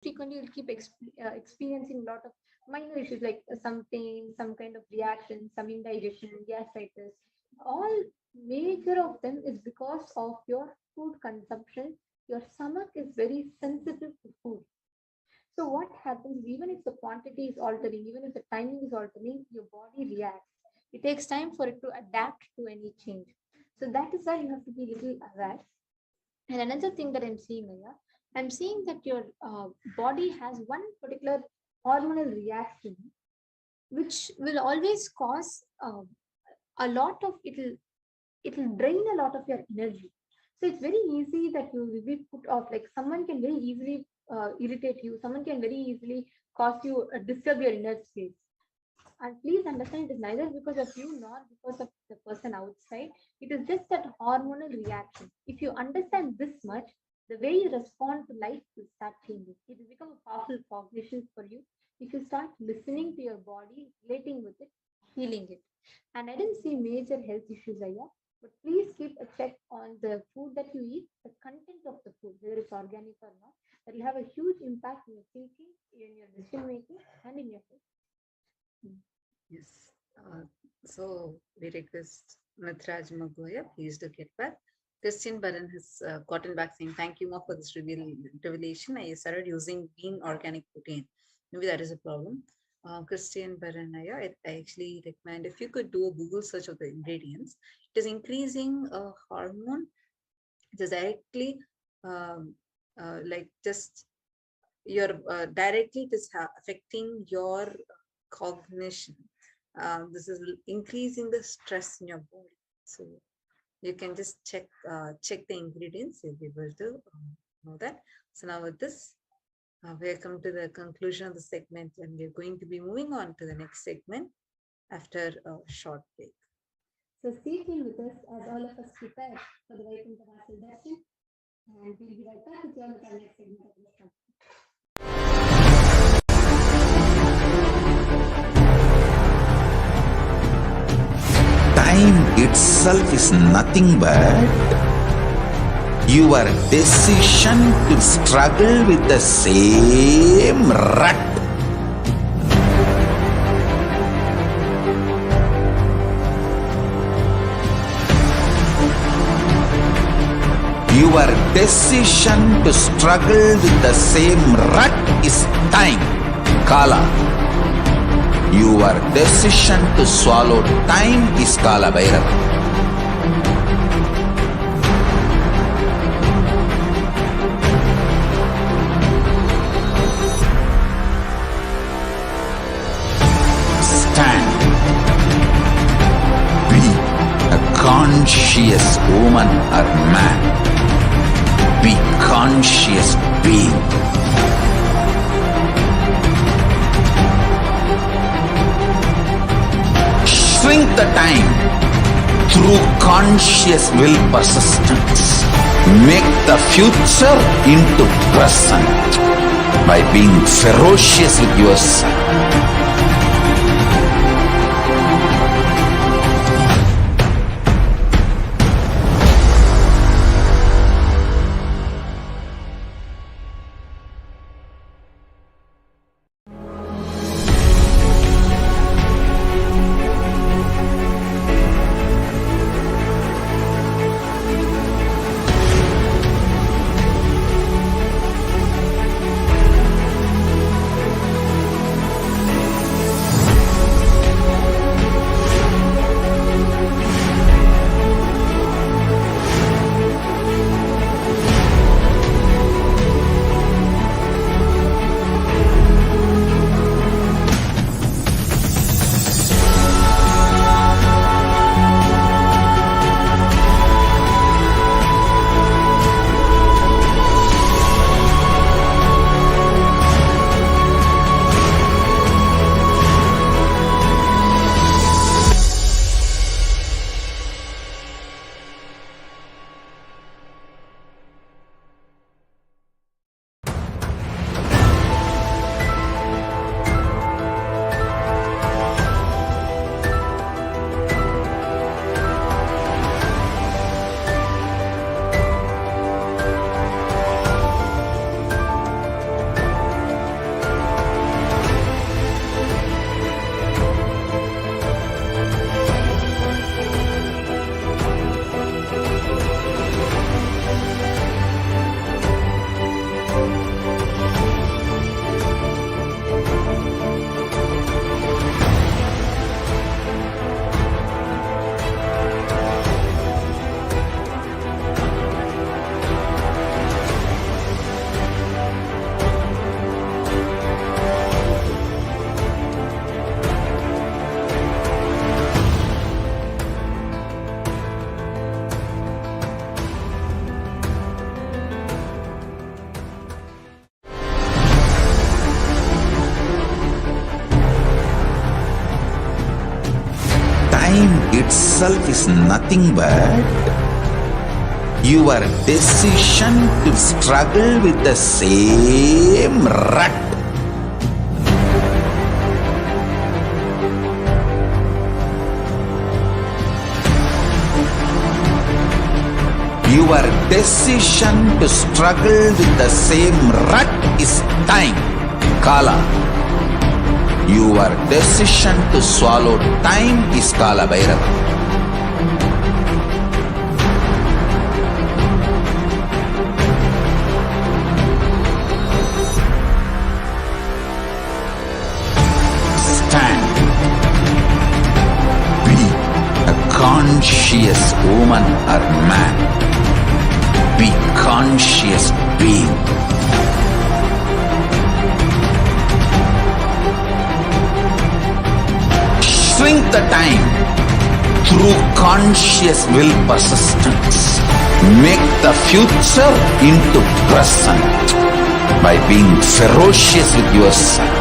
frequently you'll keep experiencing a lot of minor issues like some pain, some kind of reaction, some indigestion, gastritis. All major of them is because of your food consumption. Your stomach is very sensitive to food. So what happens, even if the quantity is altering, even if the timing is altering, your body reacts. It takes time for it to adapt to any change. So that is why you have to be little aware. And another thing that I'm seeing, Aya, I'm seeing that your body has one particular hormonal reaction which will always cause a lot of it'll drain a lot of your energy. So it's very easy that you will be put off. Like someone can very easily irritate you. Someone can very easily cause you disturb your inner space. And please understand, it is neither because of you nor because of the person outside. It is just that hormonal reaction. If you understand this much, the way you respond to life will start changing. It will become a powerful cognition for you if you start listening to your body, relating with it, healing it. And I didn't see major health issues, Aya, but please keep a check on the food that you eat, the content of the food, whether it's organic or not. That will have a huge impact in your thinking, in your decision making, and in your health. Yes. So we request Nathraj Magoya, please do get back. Christian Baran has gotten back saying, thank you, Ma, for this revelation. I started using bean organic protein. Maybe that is a problem. Christian Baran, I actually recommend if you could do a Google search of the ingredients. It is increasing a hormone. It is directly like just your directly it is affecting your cognition. This is increasing the stress in your body. So you can just check the ingredients. You'll be able to know that. So now with this, we have come to the conclusion of the segment, and we're going to be moving on to the next segment after a short break. So stay tuned with us as all of us prepare for the Vaikuntha Vasil Darshan, and we'll be right back with you on the next segment of this program. Time itself is nothing but your decision to struggle with the same rut. Your decision to struggle with the same rut is time, Kala. Your decision to swallow time is Kala Bhairava. Stand. Be a conscious woman or man. Be conscious being. Shrink the time through conscious will persistence. Make the future into present by being ferocious with yourself. itself is nothing but your decision to struggle with the same rut. Your decision to struggle with the same rut is time, Kala. Your decision to swallow time is Kala Bhairava. Stand. Be a conscious woman or man. Be conscious being. Shrink the time through conscious will persistence. Make the future into present by being ferocious with yourself.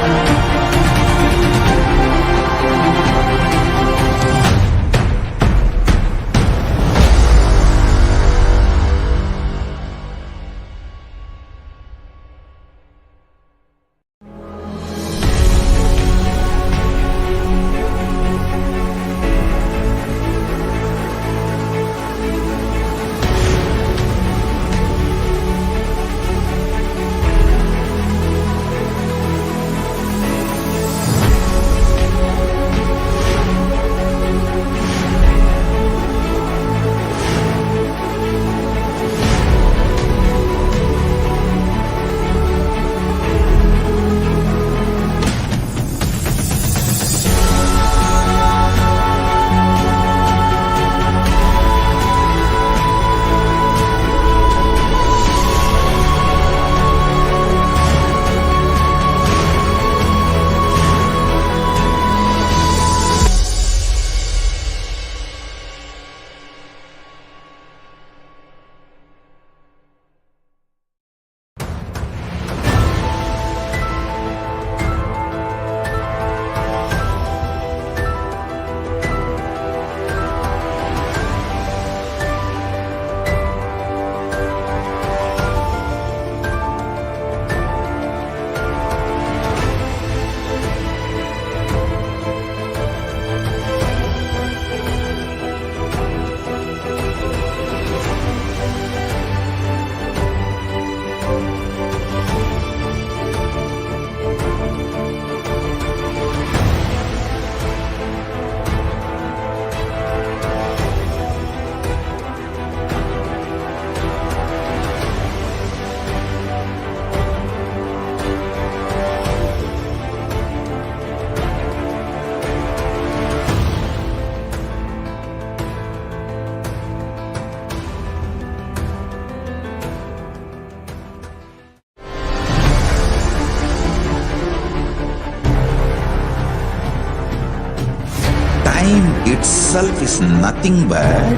Itself is nothing but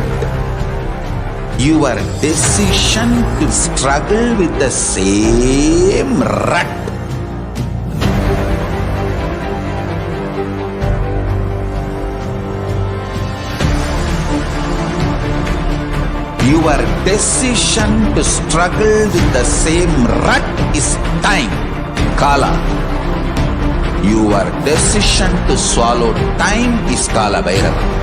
your decision to struggle with the same rut. Your decision to struggle with the same rut is time, Kala. Your decision to swallow time is Kala Bhairava.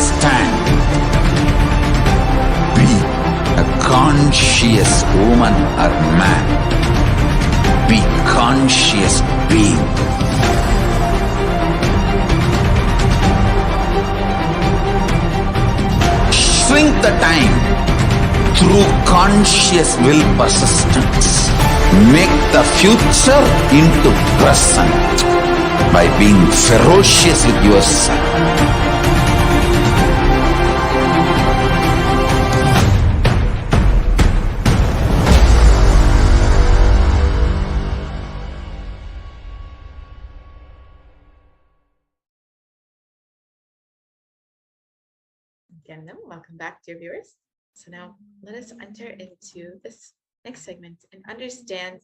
Stand. Be a conscious woman or man. Be conscious being. Shrink the time through conscious will persistence. Make the future into present by being ferocious with yourself. Again, welcome back, dear viewers. So now let us enter into this next segment and understand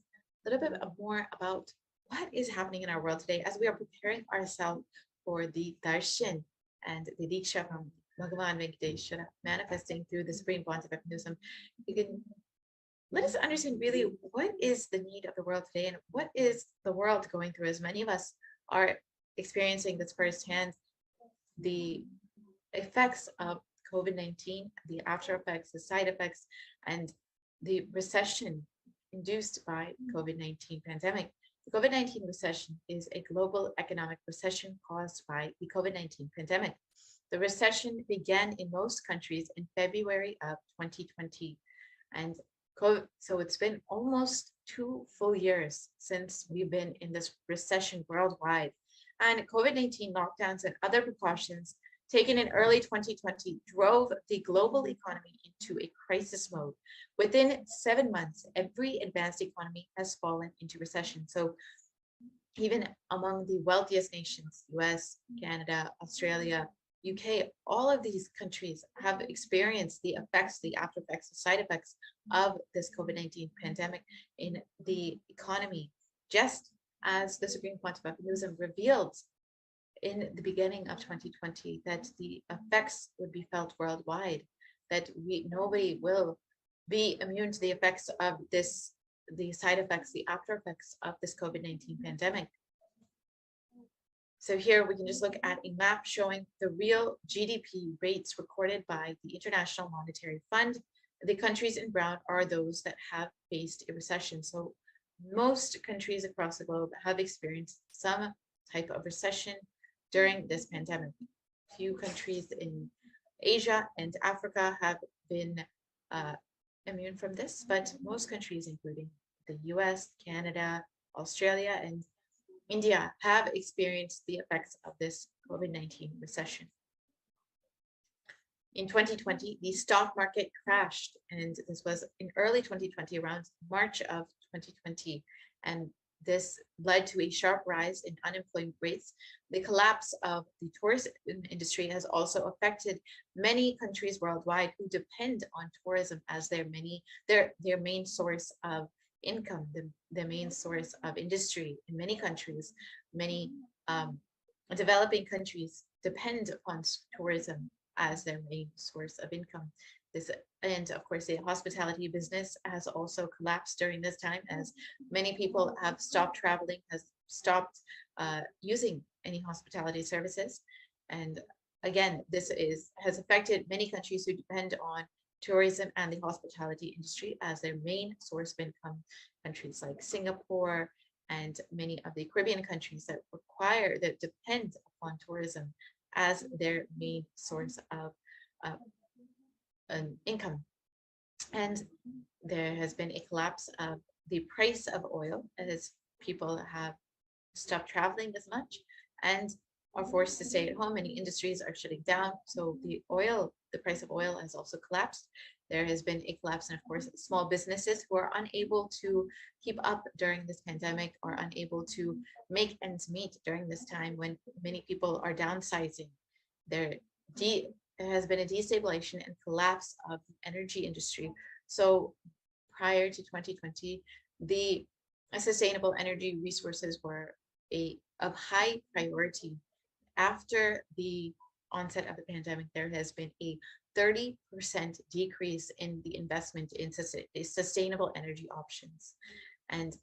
a little bit more about what is happening in our world today as we are preparing ourselves for the Darshan and the Diksha from Bhagavan Venkateshwara manifesting through the Supreme Pontiff Wisdom. You can let us understand really what is the need of the world today and what is the world going through, as many of us are experiencing this firsthand, the effects of COVID-19, the after effects, the side effects, and the recession induced by COVID-19 pandemic. The COVID-19 recession is a global economic recession caused by the COVID-19 pandemic. The recession began in most countries in February of 2020. And so it's been almost 2 full years since we've been in this recession worldwide. And COVID-19 lockdowns and other precautions taken in early 2020 drove the global economy into a crisis mode. Within 7 months, every advanced economy has fallen into recession. So even among the wealthiest nations, US, Canada, Australia, UK, all of these countries have experienced the effects, the after effects, the side effects of this COVID-19 pandemic in the economy, just as the Supreme Pontiff Wisdom revealed in the beginning of 2020 that the effects would be felt worldwide, that nobody will be immune to the effects of this, the side effects, the after effects of this COVID-19 pandemic. So here we can just look at a map showing the real GDP rates recorded by the International Monetary Fund. The countries in brown are those that have faced a recession. So most countries across the globe have experienced some type of recession during this pandemic. Few countries in Asia and Africa have been immune from this, but most countries, including the US, Canada, Australia, and India, have experienced the effects of this COVID-19 recession. In 2020, the stock market crashed, and this was in early 2020, around March of 2020, and this led to a sharp rise in unemployment rates. The collapse of the tourism industry has also affected many countries worldwide who depend on tourism as their main source of income, the main source of industry. In many countries, many developing countries depend upon tourism as their main source of income. And of course, the hospitality business has also collapsed during this time, as many people have stopped traveling, has stopped using any hospitality services. And again, this has affected many countries who depend on tourism and the hospitality industry as their main source of income. Countries like Singapore and many of the Caribbean countries that depend upon tourism as their main source of income. And there has been a collapse of the price of oil as people have stopped traveling as much and are forced to stay at home. Many industries are shutting down. So the price of oil has also collapsed. There has been a collapse, and of course, small businesses who are unable to keep up during this pandemic, are unable to make ends meet during this time when many people are downsizing. There has been a destabilization and collapse of the energy industry. So prior to 2020, the sustainable energy resources were of high priority. After the onset of the pandemic, there has been a 30% decrease in the investment in sustainable energy options. And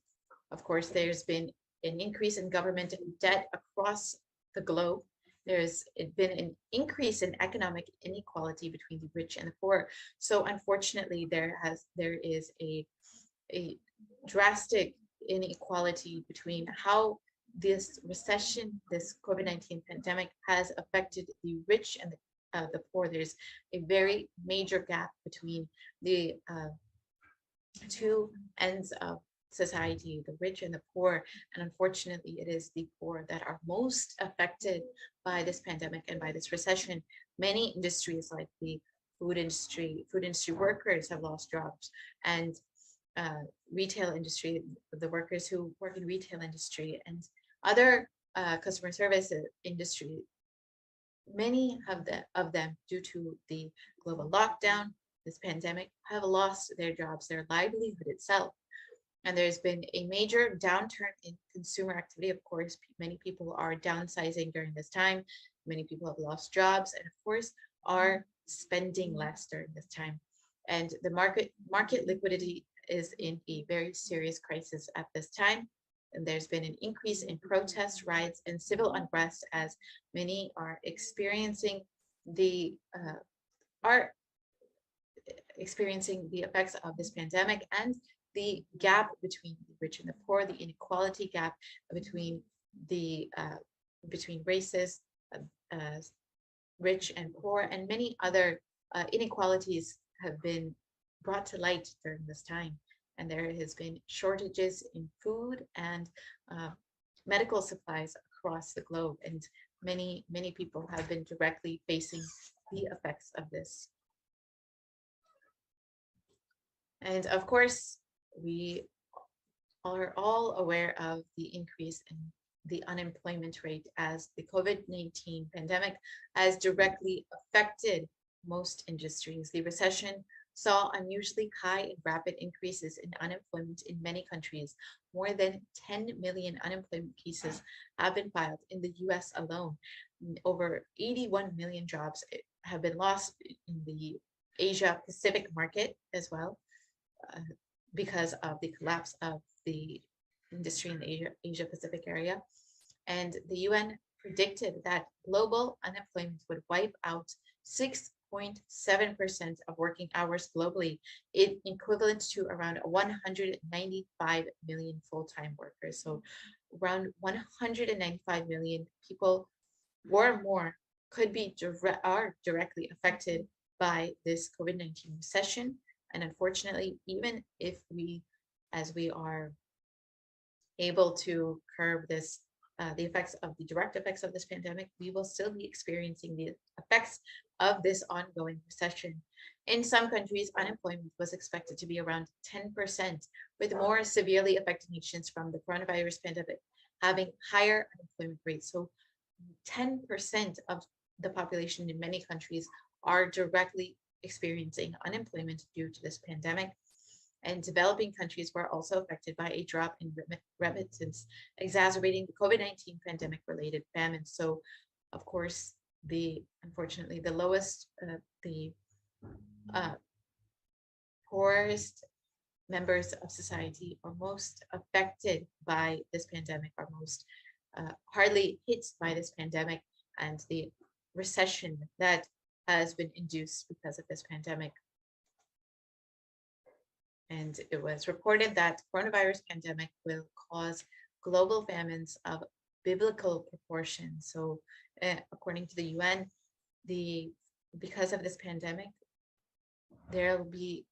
of course, there's been an increase in government debt across the globe. There's been an increase in economic inequality between the rich and the poor. So unfortunately, there is a drastic inequality between how this recession, this COVID-19 pandemic has affected the rich and the poor. There's a very major gap between the two ends of society, the rich and the poor. And unfortunately, it is the poor that are most affected by this pandemic and by this recession. Many industries like the food industry workers have lost jobs, and retail industry, the workers who work in retail industry and other customer service industry, many of them, due to the global lockdown, this pandemic have lost their jobs, their livelihood itself. And there's been a major downturn in consumer activity. Of course, many people are downsizing during this time. Many people have lost jobs and of course are spending less during this time. And the market liquidity is in a very serious crisis at this time. And there's been an increase in protests, riots, and civil unrest as many are experiencing the effects of this pandemic and the gap between the rich and the poor, the inequality gap between between races, rich and poor, and many other inequalities have been brought to light during this time. And there has been shortages in food and medical supplies across the globe. And many people have been directly facing the effects of this. And of course, we are all aware of the increase in the unemployment rate as the COVID-19 pandemic has directly affected most industries. The recession saw unusually high and rapid increases in unemployment in many countries. More than 10 million unemployment cases have been filed in the US alone. Over 81 million jobs have been lost in the Asia Pacific market as well, because of the collapse of the industry in the Asia Pacific area. And the UN predicted that global unemployment would wipe out 6.7% of working hours globally, equivalent to around 195 million full-time workers. So around 195 million people or more could be are directly affected by this COVID-19 recession. And unfortunately, even if as we are able to curb this, the direct effects of this pandemic, we will still be experiencing the effects of this ongoing recession. In some countries, unemployment was expected to be around 10%, with more severely affected nations from the coronavirus pandemic having higher unemployment rates. So 10% of the population in many countries are directly experiencing unemployment due to this pandemic. And developing countries were also affected by a drop in remittance, exacerbating the COVID-19 pandemic related famine. So of course, unfortunately, the lowest, poorest members of society are most affected by this pandemic, are most hardly hit by this pandemic and the recession that has been induced because of this pandemic. And it was reported that coronavirus pandemic will cause global famines of biblical proportions. So according to the UN, because of this pandemic, there will be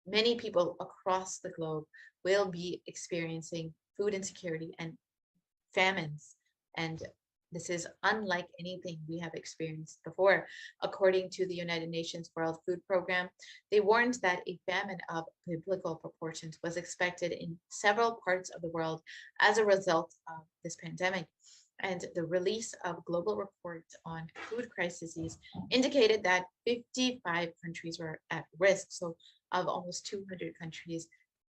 many people across the globe will be experiencing food insecurity and famines. And this is unlike anything we have experienced before. According to the United Nations World Food Program, they warned that a famine of biblical proportions was expected in several parts of the world as a result of this pandemic. And the release of global reports on food crises indicated that 55 countries were at risk. So of almost 200 countries,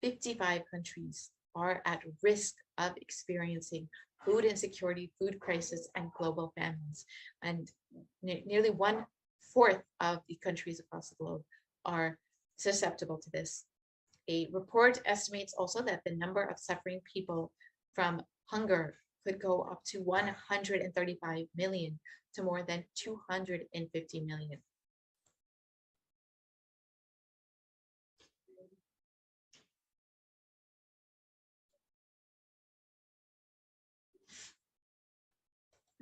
55 countries are at risk of experiencing food insecurity, food crisis, and global famines. And nearly 1/4 of the countries across the globe are susceptible to this. A report estimates also that the number of suffering people from hunger could go up to 135 million to more than 250 million.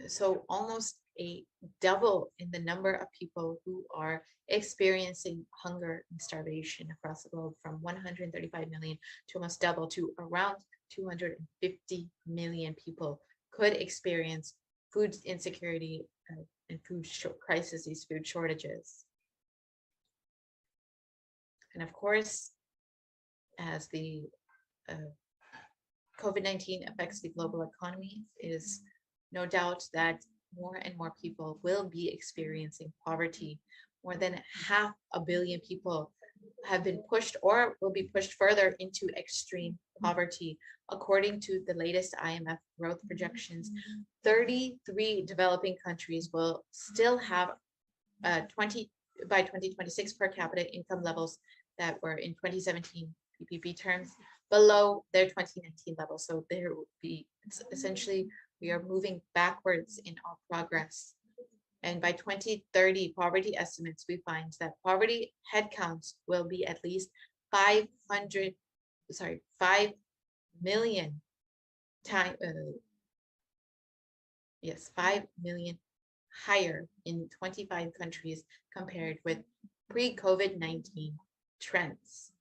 So almost a double in the number of people who are experiencing hunger and starvation across the globe, from 135 million to almost double to around 250 million people could experience food insecurity and food crises, these food shortages. And of course, as the COVID-19 affects the global economy, it is no doubt that more and more people will be experiencing poverty. more than 500 million people have been pushed or will be pushed further into extreme poverty. According to the latest IMF growth projections, 33 developing countries will still have 20 by 2026 per capita income levels that were in 2017 PPP terms below their 2019 level. So there will be, essentially, we are moving backwards in our progress. And by 2030, poverty estimates, we find that poverty headcounts will be at least 5 million time, 5 million higher in 25 countries compared with pre-COVID-19 trends.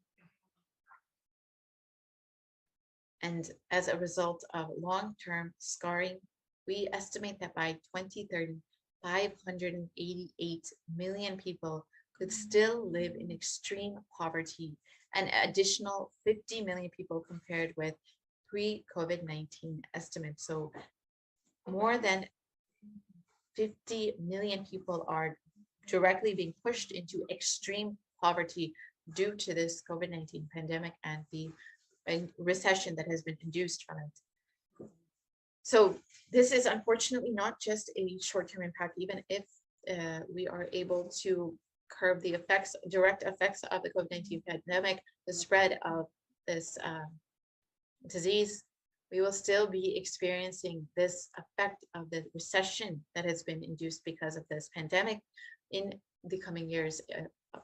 And as a result of long-term scarring, we estimate that by 2030, 588 million people could still live in extreme poverty, an additional 50 million people compared with pre-COVID-19 estimates. So more than 50 million people are directly being pushed into extreme poverty due to this COVID-19 pandemic and the recession that has been induced from it. So this is unfortunately not just a short-term impact, even if we are able to curb the effects, direct effects of the COVID-19 pandemic, the spread of this disease, we will still be experiencing this effect of the recession that has been induced because of this pandemic in the coming years.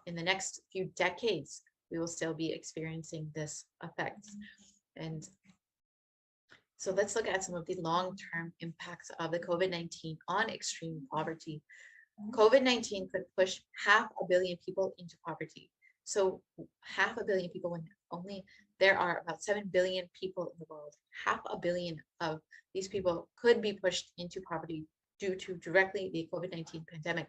In the next few decades, we will still be experiencing this effect. And so let's look at some of the long-term impacts of the COVID-19 on extreme poverty. COVID-19 could push 500 million people into poverty. So 500 million people, when only there are about 7 billion people in the world, 500 million of these people could be pushed into poverty due to directly the COVID-19 pandemic.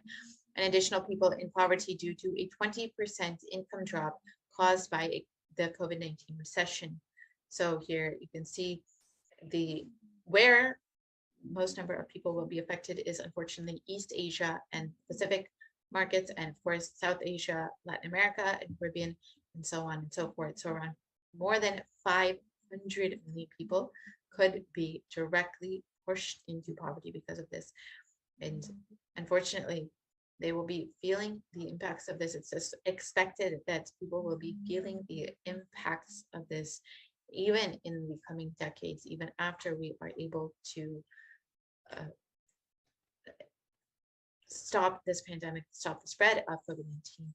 An additional people in poverty due to a 20% income drop caused by the COVID-19 recession. So here you can see where most number of people will be affected is unfortunately East Asia and Pacific markets, and of course South Asia, Latin America, and Caribbean, and so on and so forth. So around more than 500 million people could be directly pushed into poverty because of this. And unfortunately, they will be feeling the impacts of this. It's just expected that people will be feeling the impacts of this even in the coming decades, even after we are able to stop this pandemic, stop the spread of COVID-19.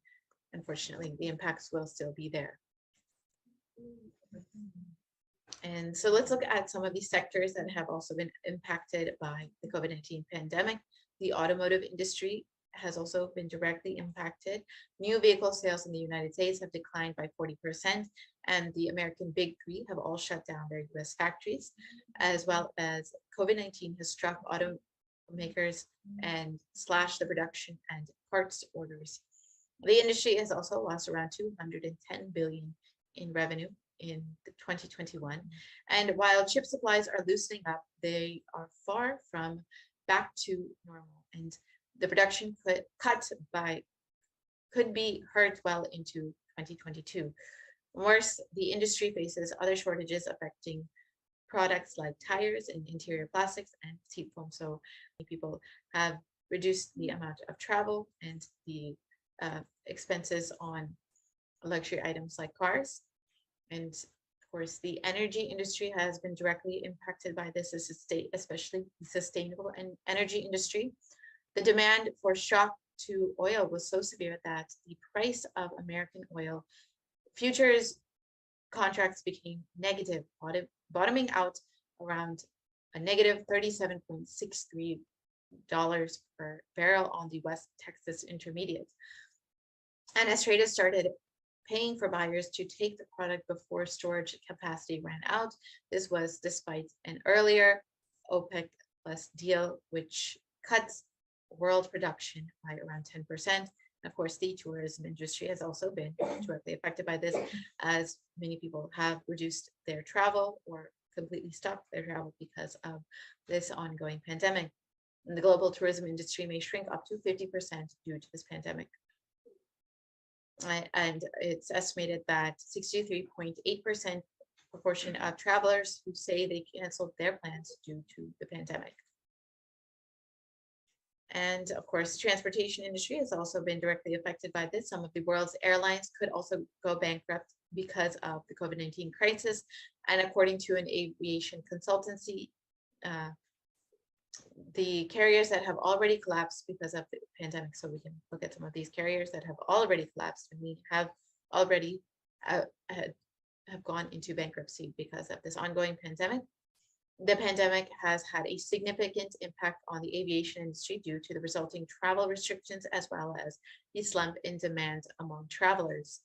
Unfortunately, the impacts will still be there. And so let's look at some of these sectors that have also been impacted by the COVID-19 pandemic. The automotive industry has also been directly impacted. New vehicle sales in the United States have declined by 40%, and the American Big Three have all shut down their US factories, as well as COVID-19 has struck automakers and slashed the production and parts orders. The industry has also lost around 210 billion in revenue in 2021. And while chip supplies are loosening up, they are far from back to normal. And the production could be hurt well into 2022. Worse, the industry faces other shortages affecting products like tires and interior plastics and seat foam. So people have reduced the amount of travel and the expenses on luxury items like cars. And of course, the energy industry has been directly impacted by this, especially the sustainable and energy industry. The demand for shock to oil was so severe that the price of American oil futures contracts became negative, bottoming out around a negative $37.63 per barrel on the West Texas Intermediate. And as traders started paying for buyers to take the product before storage capacity ran out, this was despite an earlier OPEC plus deal, which cuts world production by around 10%. And of course, the tourism industry has also been directly affected by this, as many people have reduced their travel or completely stopped their travel because of this ongoing pandemic. And the global tourism industry may shrink up to 50% due to this pandemic. And it's estimated that 63.8% proportion of travelers who say they canceled their plans due to the pandemic. And of course, transportation industry has also been directly affected by this. Some of the world's airlines could also go bankrupt because of the COVID-19 crisis. And according to an aviation consultancy, the carriers that have already collapsed because of the pandemic. So we can look at some of these carriers that have already collapsed, and we have already have gone into bankruptcy because of this ongoing pandemic. The pandemic has had a significant impact on the aviation industry due to the resulting travel restrictions, as well as the slump in demand among travelers.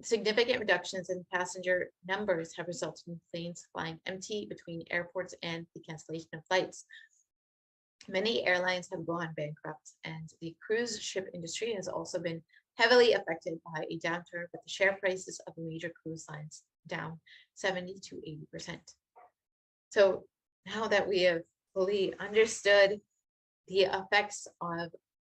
Significant reductions in passenger numbers have resulted in planes flying empty between airports and the cancellation of flights. Many airlines have gone bankrupt, and the cruise ship industry has also been heavily affected by a downturn, with the share prices of major cruise lines down 70 to 80%. So now that we have fully understood the effects of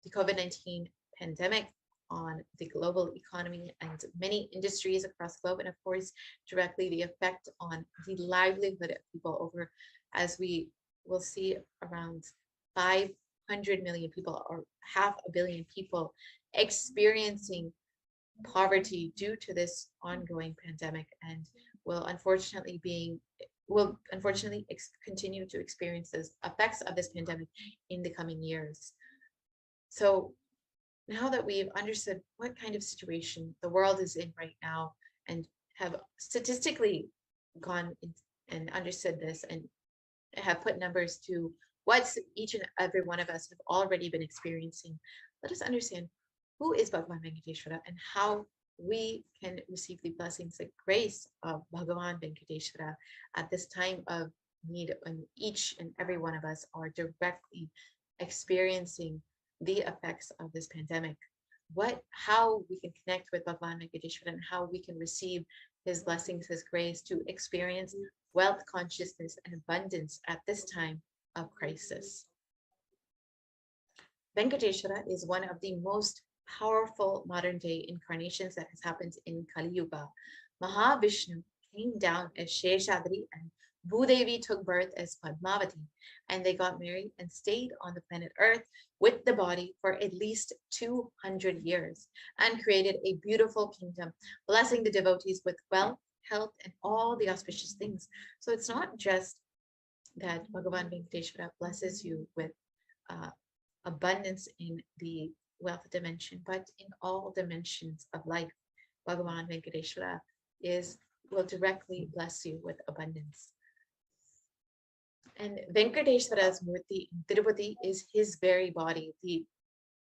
the COVID-19 pandemic on the global economy and many industries across the globe, and of course, directly the effect on the livelihood of people over, as we will see, around 500 million people or 500 million people experiencing poverty due to this ongoing pandemic, and will unfortunately continue to experience the effects of this pandemic in the coming years. So now that we've understood what kind of situation the world is in right now, and have statistically gone in and understood this, and have put numbers to what each and every one of us have already been experiencing, let us understand who is Bhagavan Venkateshwara and how we can receive the blessings and grace of Bhagavan Venkateshwara at this time of need, when each and every one of us are directly experiencing the effects of this pandemic. How we can connect with Bhagavan Venkateshwara and how we can receive his blessings, his grace, to experience wealth, consciousness, and abundance at this time of crisis. Venkateshwara is one of the most powerful modern day incarnations that has happened in Kali Yuga. Mahavishnu came down as Sheshadri, and Bhudevi took birth as Padmavati, and they got married and stayed on the planet Earth with the body for at least 200 years and created a beautiful kingdom, blessing the devotees with wealth, health, and all the auspicious things. So it's not just that Bhagavan Venkateshwara blesses you with abundance in the wealth dimension, but in all dimensions of life, Bhagavan Venkateshwara will directly bless you with abundance. And Venkateshwara's Murti in Tirupati is his very body. The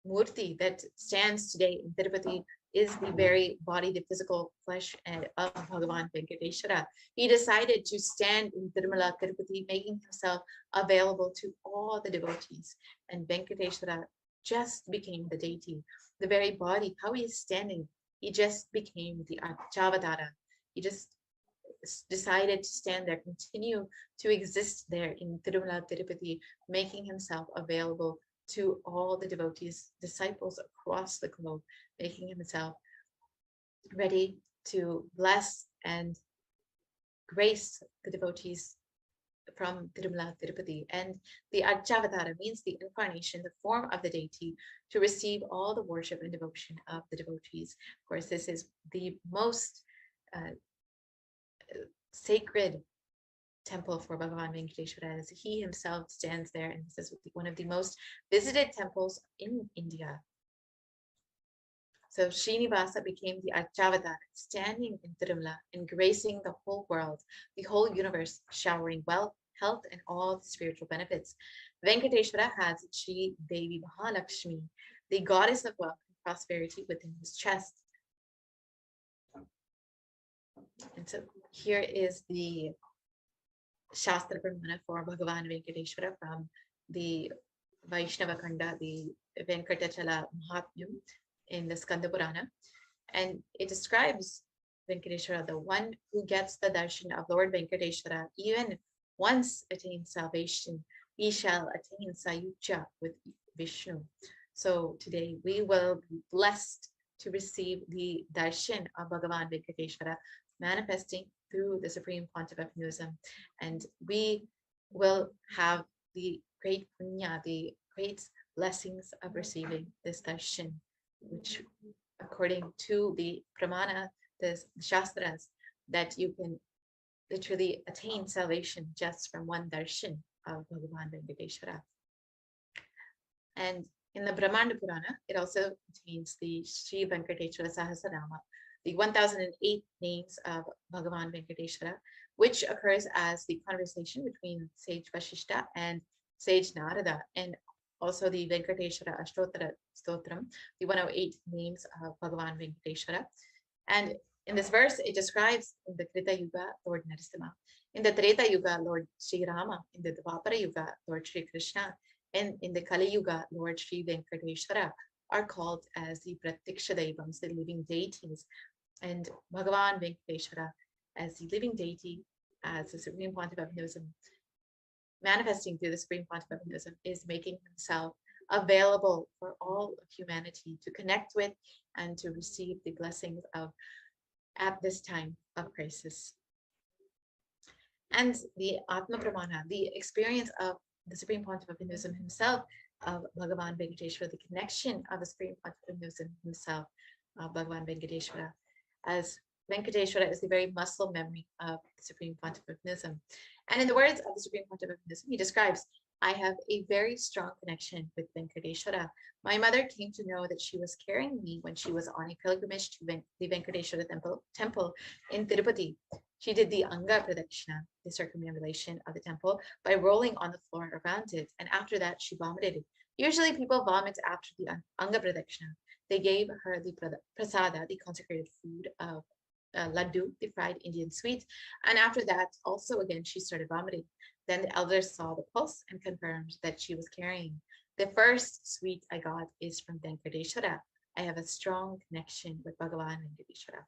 Murti that stands today in Tirupati is the very body, the physical flesh of Bhagavan Venkateshwara. He decided to stand in Tirumala, Tirupati, making himself available to all the devotees. And Venkateshwara just became the deity, the very body, how he is standing. He just became the Archavatara. He just decided to stand there, continue to exist there in Tirumala, Tirupati, making himself available to all the devotees, disciples across the globe, making himself ready to bless and grace the devotees from Tirumala, Tirupati. And the Archavatara means the incarnation, the form of the deity, to receive all the worship and devotion of the devotees. Of course, this is the most sacred temple for Bhagavan Venkateshwara, as he himself stands there, and this is one of the most visited temples in India. So Srinivasa became the Archavatara, standing in Tirumala and gracing the whole world, the whole universe, showering wealth, health, and all the spiritual benefits. Venkateshwara has Sri Devi Mahalakshmi, the goddess of wealth and prosperity, within his chest. And so here is the Shastra Pramana for Bhagavan Venkateshwara from the Vaishnava Kanda, the Venkatachala Mahatmyam in the Skanda Purana. And it describes Venkateshwara, the one who gets the darshan of Lord Venkateshwara, even once attains salvation, he shall attain Sayuja with Vishnu. So today we will be blessed to receive the darshan of Bhagavan Venkateshwara manifesting through the Supreme Pontiff of Hinduism. And we will have the great punya, the great blessings of receiving this darshan, which according to the pramana, the shastras, that you can literally attain salvation just from one darshan of Bhagavan Venkateshwara. And in the Brahmanda Purana, it also contains the Sri Venkateshwara Sahasranama, the 1008 names of Bhagavan Venkateshwara, which occurs as the conversation between sage Vashishta and sage Narada, and also the Venkateshwara Ashtottara Stotram, the 108 names of Bhagavan Venkateshwara. And in this verse, it describes in the Krita Yuga, Lord Narasimha, in the Treta Yuga, Lord Sri Rama, in the Dvapara Yuga, Lord Sri Krishna, and in the Kali Yuga, Lord Sri Venkateshwara are called as the Pratiksha Devams, the living deities. And Bhagavan Venkateshwara as the living deity, as the Supreme Pontiff of Hinduism, manifesting through the Supreme Pontiff of Hinduism, is making himself available for all of humanity to connect with and to receive the blessings of at this time of crisis. And the Atma Pramana, the experience of the Supreme Pontiff of Hinduism himself, of Bhagavan Venkateshwara, the connection of the Supreme Pontiff of Hinduism himself, Bhagavan Venkateshwara, as Venkateshwara is the very muscle memory of the Supreme Pontiff of Hinduism. And in the words of the Supreme Pontiff of Hinduism, he describes, I have a very strong connection with Venkateshwara. My mother came to know that she was carrying me when she was on a pilgrimage to the Venkateshwara temple in Tirupati. She did the Anga Pradakshina, the circumambulation of the temple, by rolling on the floor around it. And after that, she vomited. Usually people vomit after the Anga Pradakshina. They gave her the prasada, the consecrated food of laddu, the fried Indian sweet. And after that, also again, she started vomiting. Then the elders saw the pulse and confirmed that she was carrying. The first sweet I got is from Venkateshwara. I have a strong connection with Bhagavan Venkateshwara.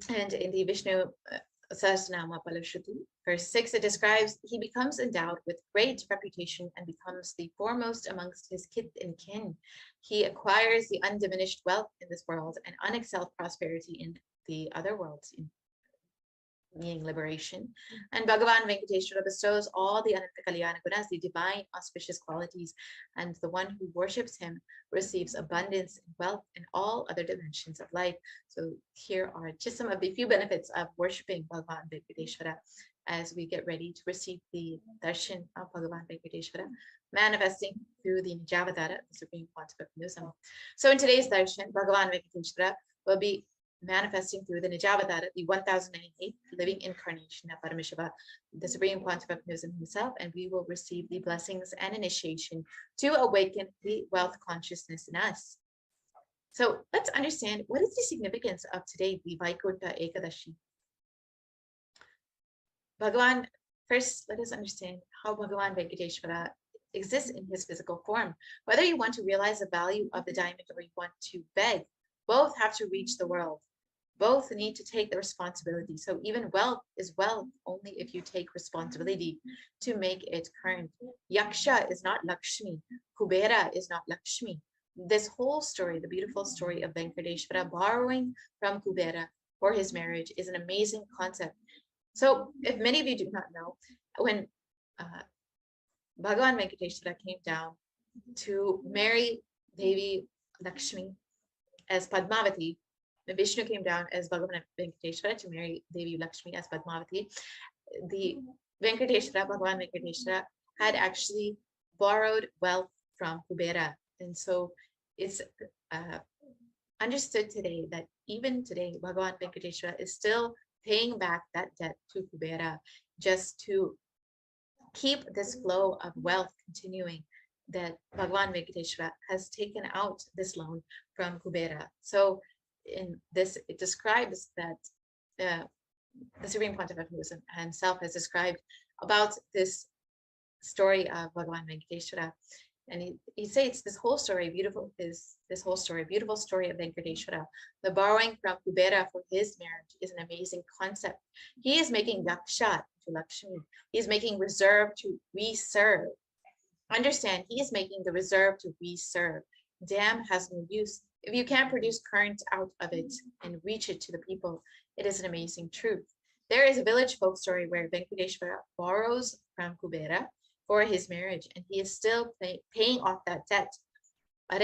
And in the Vishnu Sahasranama Palashruti, verse 6, it describes, he becomes endowed with great reputation and becomes the foremost amongst his kith and kin. He acquires the undiminished wealth in this world and unexcelled prosperity in the other worlds, meaning liberation. And Bhagavan Venkateshwara bestows all the Ananta Kalyana Gunas, the divine auspicious qualities, and the one who worships him receives abundance and wealth in all other dimensions of life. So here are just some of the few benefits of worshipping Bhagavan Venkateshwara as we get ready to receive the darshan of Bhagavan Venkateshwara, manifesting through the Nijavatara, the Supreme Pontiff of Hinduism. So in today's darshan, Bhagavan Venkateshwara will be manifesting through the Nijavatara, the 1098th living incarnation of Paramashiva, the Supreme Pontiff of Hinduism himself, and we will receive the blessings and initiation to awaken the wealth consciousness in us. So let's understand, what is the significance of today, the Vaikunta Ekadashi? Bhagavan, first let us understand how Bhagavan Venkateshwara exists in his physical form. Whether you want to realize the value of the diamond or you want to beg, both have to reach the world. Both need to take the responsibility. So even wealth is wealth only if you take responsibility to make it current. Yaksha is not Lakshmi. Kubera is not Lakshmi. This whole story, the beautiful story of Venkateshwara borrowing from Kubera for his marriage, is an amazing concept. So if many of you do not know, when Bhagavan Venkateshwara came down to marry Devi Lakshmi as Padmavati, Vishnu came down as Bhagavan Venkateshwara to marry Devi Lakshmi as Padmavati, the Venkateshwara, Bhagavan Venkateshwara, had actually borrowed wealth from Kubera. And so it's understood today that even today, Bhagavan Venkateshwara is still paying back that debt to Kubera just to keep this flow of wealth continuing, that Bhagavan Venkateshwara has taken out this loan from Kubera. So in this, it describes that the Supreme Pontiff of Hinduism himself has described about this story of Bhagavan Venkateshwara. And he states this whole story, beautiful story of Venkateshwara. The borrowing from Kubera for his marriage is an amazing concept. He is making Yaksha to Lakshmi. He is making reserve to reserve. Understand, he is making the reserve to reserve. Dam has no use. If you can't produce current out of it and reach it to the people, it is an amazing truth. There is a village folk story where Venkateshwara borrows from Kubera for his marriage, and he is still paying off that debt. Are,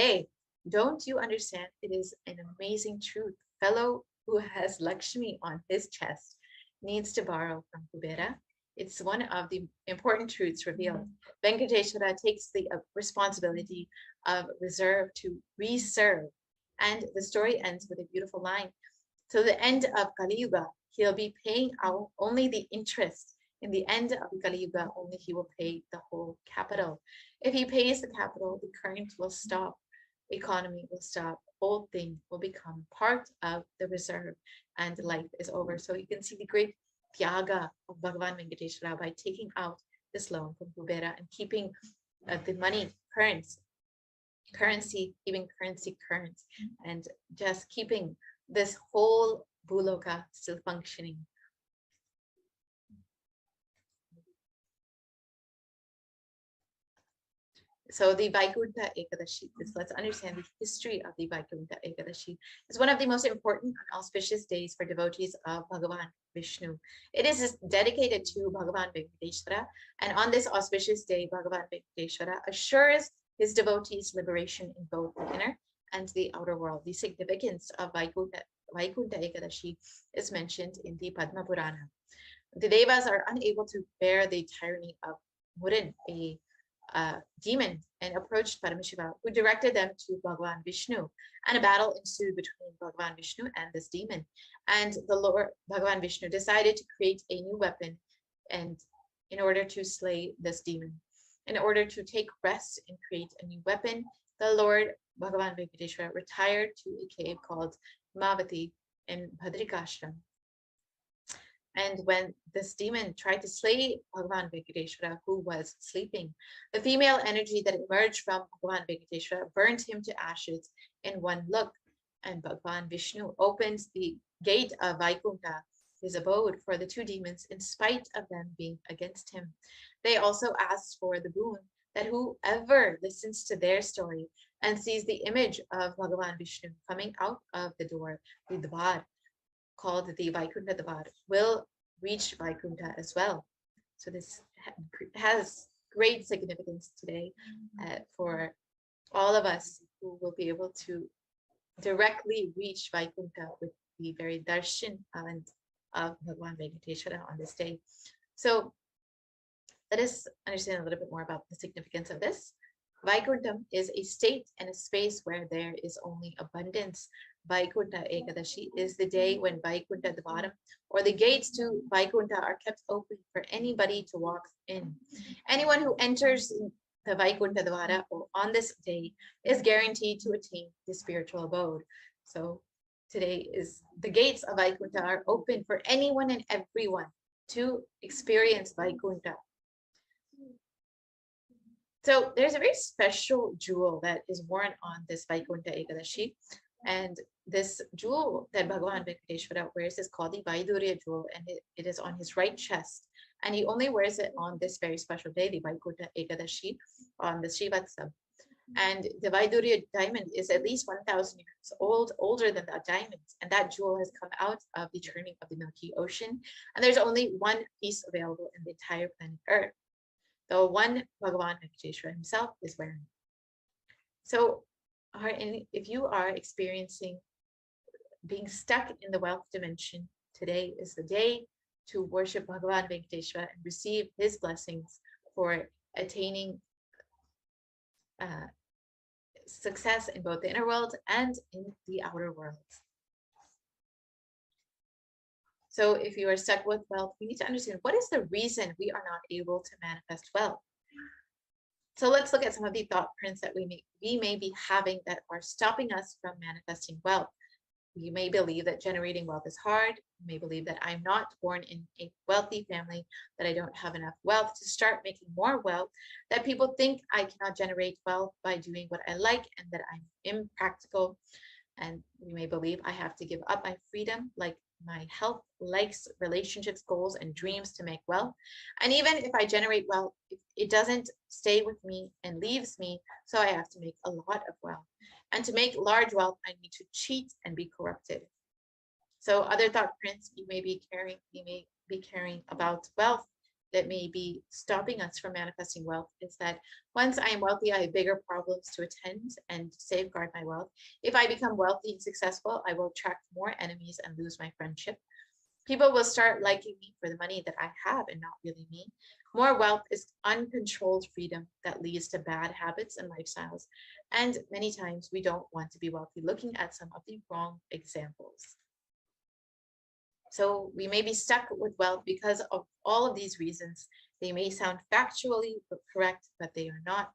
don't you understand? It is an amazing truth. Fellow who has Lakshmi on his chest needs to borrow from Kubera. It's one of the important truths revealed. Venkateshwara takes the responsibility of reserve to reserve. And the story ends with a beautiful line. Till the end of Kali Yuga, he'll be paying out only the interest. In the end of Kali Yuga, only he will pay the whole capital. If he pays the capital, the current will stop, economy will stop, whole thing will become part of the reserve, and life is over. So you can see the great Tyaga of Bhagavan Venkateshwara by taking out this loan from Kubera and keeping the money currency, keeping currency current, and just keeping this whole Bhuloka still functioning. So the Vaikuntha Ekadashi, let's understand the history of the Vaikuntha Ekadashi. It's one of the most important and auspicious days for devotees of Bhagavan Vishnu. It is dedicated to Bhagavan Venkateshwara, and on this auspicious day, Bhagavan Venkateshwara assures his devotees liberation in both the inner and the outer world. The significance of Vaikuntha Ekadashi is mentioned in the Padma Purana. The Devas are unable to bear the tyranny of Murin, a demon, and approached Paramashiva, who directed them to Bhagavan Vishnu, and a battle ensued between Bhagavan Vishnu and this demon. And the Lord Bhagavan Vishnu decided to create a new weapon, and in order to slay this demon. In order to take rest and create a new weapon, the Lord Bhagavan Venkateshwara retired to a cave called Mavati in Bhadrikashram. And when this demon tried to slay Bhagavan Venkateshwara, who was sleeping, the female energy that emerged from Bhagavan Venkateshwara burned him to ashes in one look. And Bhagavan Vishnu opened the gate of Vaikuntha, his abode, for the two demons, in spite of them being against him. They also asked for the boon that whoever listens to their story and sees the image of Bhagavan Vishnu coming out of the door, the Dvar, called the Vaikuntha Dvar, will reach Vaikuntha as well. So this has great significance today for all of us who will be able to directly reach Vaikuntha with the very darshan of Bhagavan Venkateshwara on this day. So let us understand a little bit more about the significance of this. Vaikuntham is a state and a space where there is only abundance. Vaikuntha Ekadashi is the day when Vaikuntha Dvaram, or the gates to Vaikuntha, are kept open for anybody to walk in. Anyone who enters the Vaikuntha Dvara on this day is guaranteed to attain the spiritual abode. So today is the gates of Vaikuntha are open for anyone and everyone to experience Vaikuntha. So there's a very special jewel that is worn on this Vaikuntha Ekadashi. And this jewel that Bhagavan Venkateshwara wears is called the Vaidurya jewel, and it is on his right chest. And he only wears it on this very special day, the Vaikuntha Ekadashi, on the Srivatsam. And the Vaidurya diamond is at least 1,000 years old, older than the diamonds. And that jewel has come out of the churning of the Milky Ocean. And there's only one piece available in the entire planet Earth, the one Bhagavan Venkateshwara himself is wearing. So if you are experiencing being stuck in the wealth dimension, today is the day to worship Bhagavan Venkateshwara and receive his blessings for attaining success in both the inner world and in the outer world. So if you are stuck with wealth, we need to understand what is the reason we are not able to manifest wealth. So let's look at some of the thought prints that we may be having that are stopping us from manifesting wealth. You may believe that generating wealth is hard. You may believe that I'm not born in a wealthy family, that I don't have enough wealth to start making more wealth, that people think I cannot generate wealth by doing what I like, and that I'm impractical. And you may believe I have to give up my freedom, like my health, likes, relationships, goals, and dreams to make wealth. And even if I generate wealth, it doesn't stay with me and leaves me, so I have to make a lot of wealth. And to make large wealth, I need to cheat and be corrupted. So other thought prints you may be carrying about wealth that may be stopping us from manifesting wealth is that once I am wealthy, I have bigger problems to attend and safeguard my wealth. If I become wealthy and successful, I will attract more enemies and lose my friendship. People will start liking me for the money that I have and not really me. More wealth is uncontrolled freedom that leads to bad habits and lifestyles. And many times we don't want to be wealthy, looking at some of the wrong examples. So we may be stuck with wealth because of all of these reasons. They may sound factually correct, but they are not.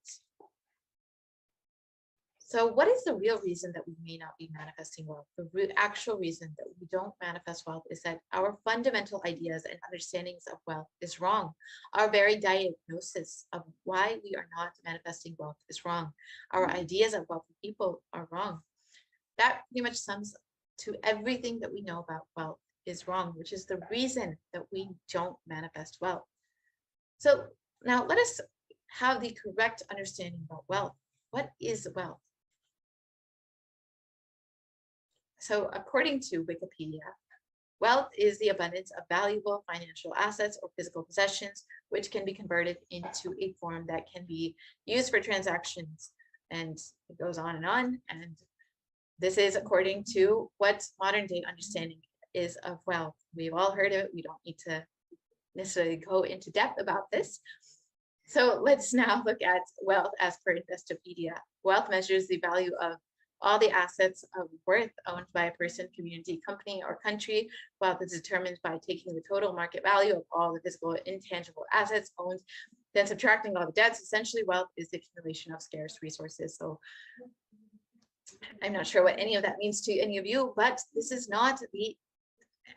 So what is the real reason that we may not be manifesting wealth? The actual reason that we don't manifest wealth is that our fundamental ideas and understandings of wealth is wrong. Our very diagnosis of why we are not manifesting wealth is wrong. Our ideas of wealthy people are wrong. That pretty much sums to everything that we know about wealth is wrong, which is the reason that we don't manifest wealth. So now let us have the correct understanding about wealth. What is wealth? So according to Wikipedia, wealth is the abundance of valuable financial assets or physical possessions, which can be converted into a form that can be used for transactions. And it goes on. And this is according to what modern day understanding is of wealth. We've all heard of it. We don't need to necessarily go into depth about this. So let's now look at wealth as per Investopedia. Wealth measures the value of all the assets of worth owned by a person, community, company, or country. Wealth is determined by taking the total market value of all the physical intangible assets owned, then subtracting all the debts. Essentially, wealth is the accumulation of scarce resources. So I'm not sure what any of that means to any of you, but this is not the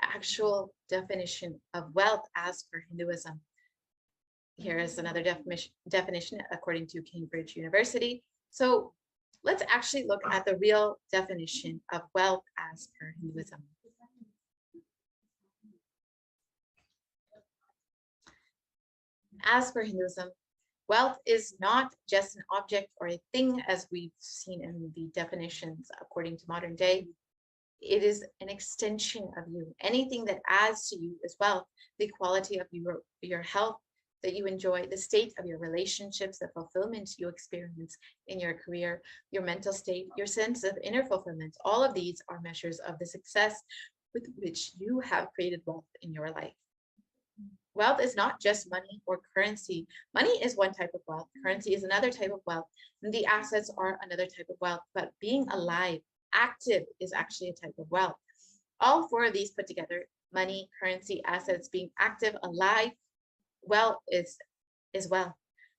actual definition of wealth as per Hinduism. Here is another definition according to Cambridge University. So let's actually look at the real definition of wealth as per Hinduism. As per Hinduism, wealth is not just an object or a thing as we've seen in the definitions according to modern day. It is an extension of you. Anything that adds to you is wealth. The quality of your health that you enjoy, the state of your relationships, the fulfillment you experience in your career, your mental state, your sense of inner fulfillment. All of these are measures of the success with which you have created wealth in your life. Wealth is not just money or currency. Money is one type of wealth. Currency is another type of wealth. And the assets are another type of wealth. But being alive, active, is actually a type of wealth. All four of these put together, money, currency, assets, being active, alive, wealth is wealth.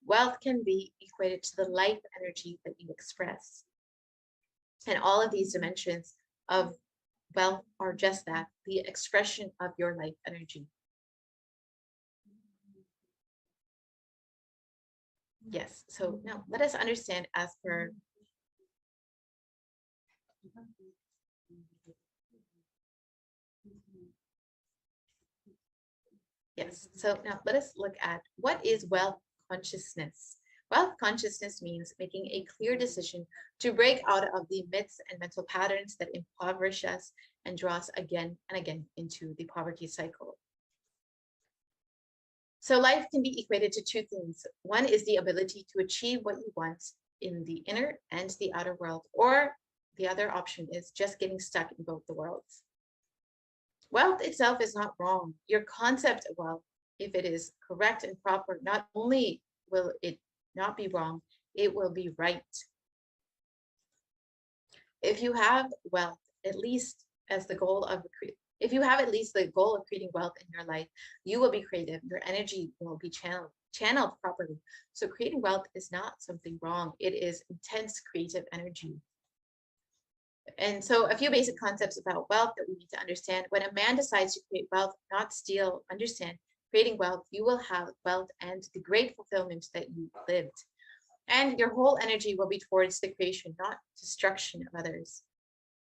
Wealth can be equated to the life energy that you express. And all of these dimensions of wealth are just that, the expression of your life energy. Yes, so now let us understand as per Yes, so now let us look at what is wealth consciousness. Wealth consciousness means making a clear decision to break out of the myths and mental patterns that impoverish us and draw us again and again into the poverty cycle. So life can be equated to two things. One is the ability to achieve what you want in the inner and the outer world, or the other option is just getting stuck in both the worlds. Wealth itself is not wrong. Your concept of wealth, if it is correct and proper, not only will it not be wrong, it will be right. If you have wealth, at least as the goal of if you have at least the goal of creating wealth in your life, you will be creative. Your energy will be channeled properly. So creating wealth is not something wrong. It is intense creative energy. And so a few basic concepts about wealth that we need to understand. When a man decides to create wealth, not steal, understand, creating wealth, you will have wealth and the great fulfillment that you lived. And your whole energy will be towards the creation, not destruction of others.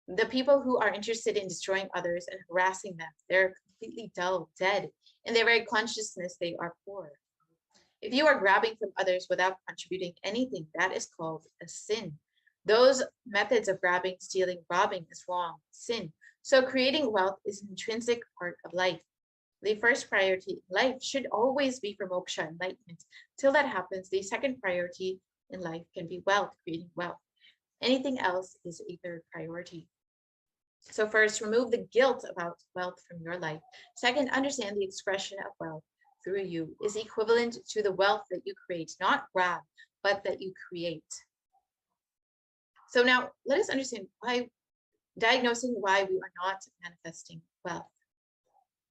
The people who are interested in destroying others and harassing them, they're completely dull, dead. In their very consciousness, they are poor. If you are grabbing from others without contributing anything, that is called a sin. Those methods of grabbing, stealing, robbing is wrong, sin. So creating wealth is an intrinsic part of life. The first priority in life should always be for moksha, enlightenment. Till that happens, the second priority in life can be wealth, creating wealth. Anything else is a third priority. So first, remove the guilt about wealth from your life. Second, understand the expression of wealth through you is equivalent to the wealth that you create, not grab, but that you create. So now let us understand diagnosing why we are not manifesting wealth.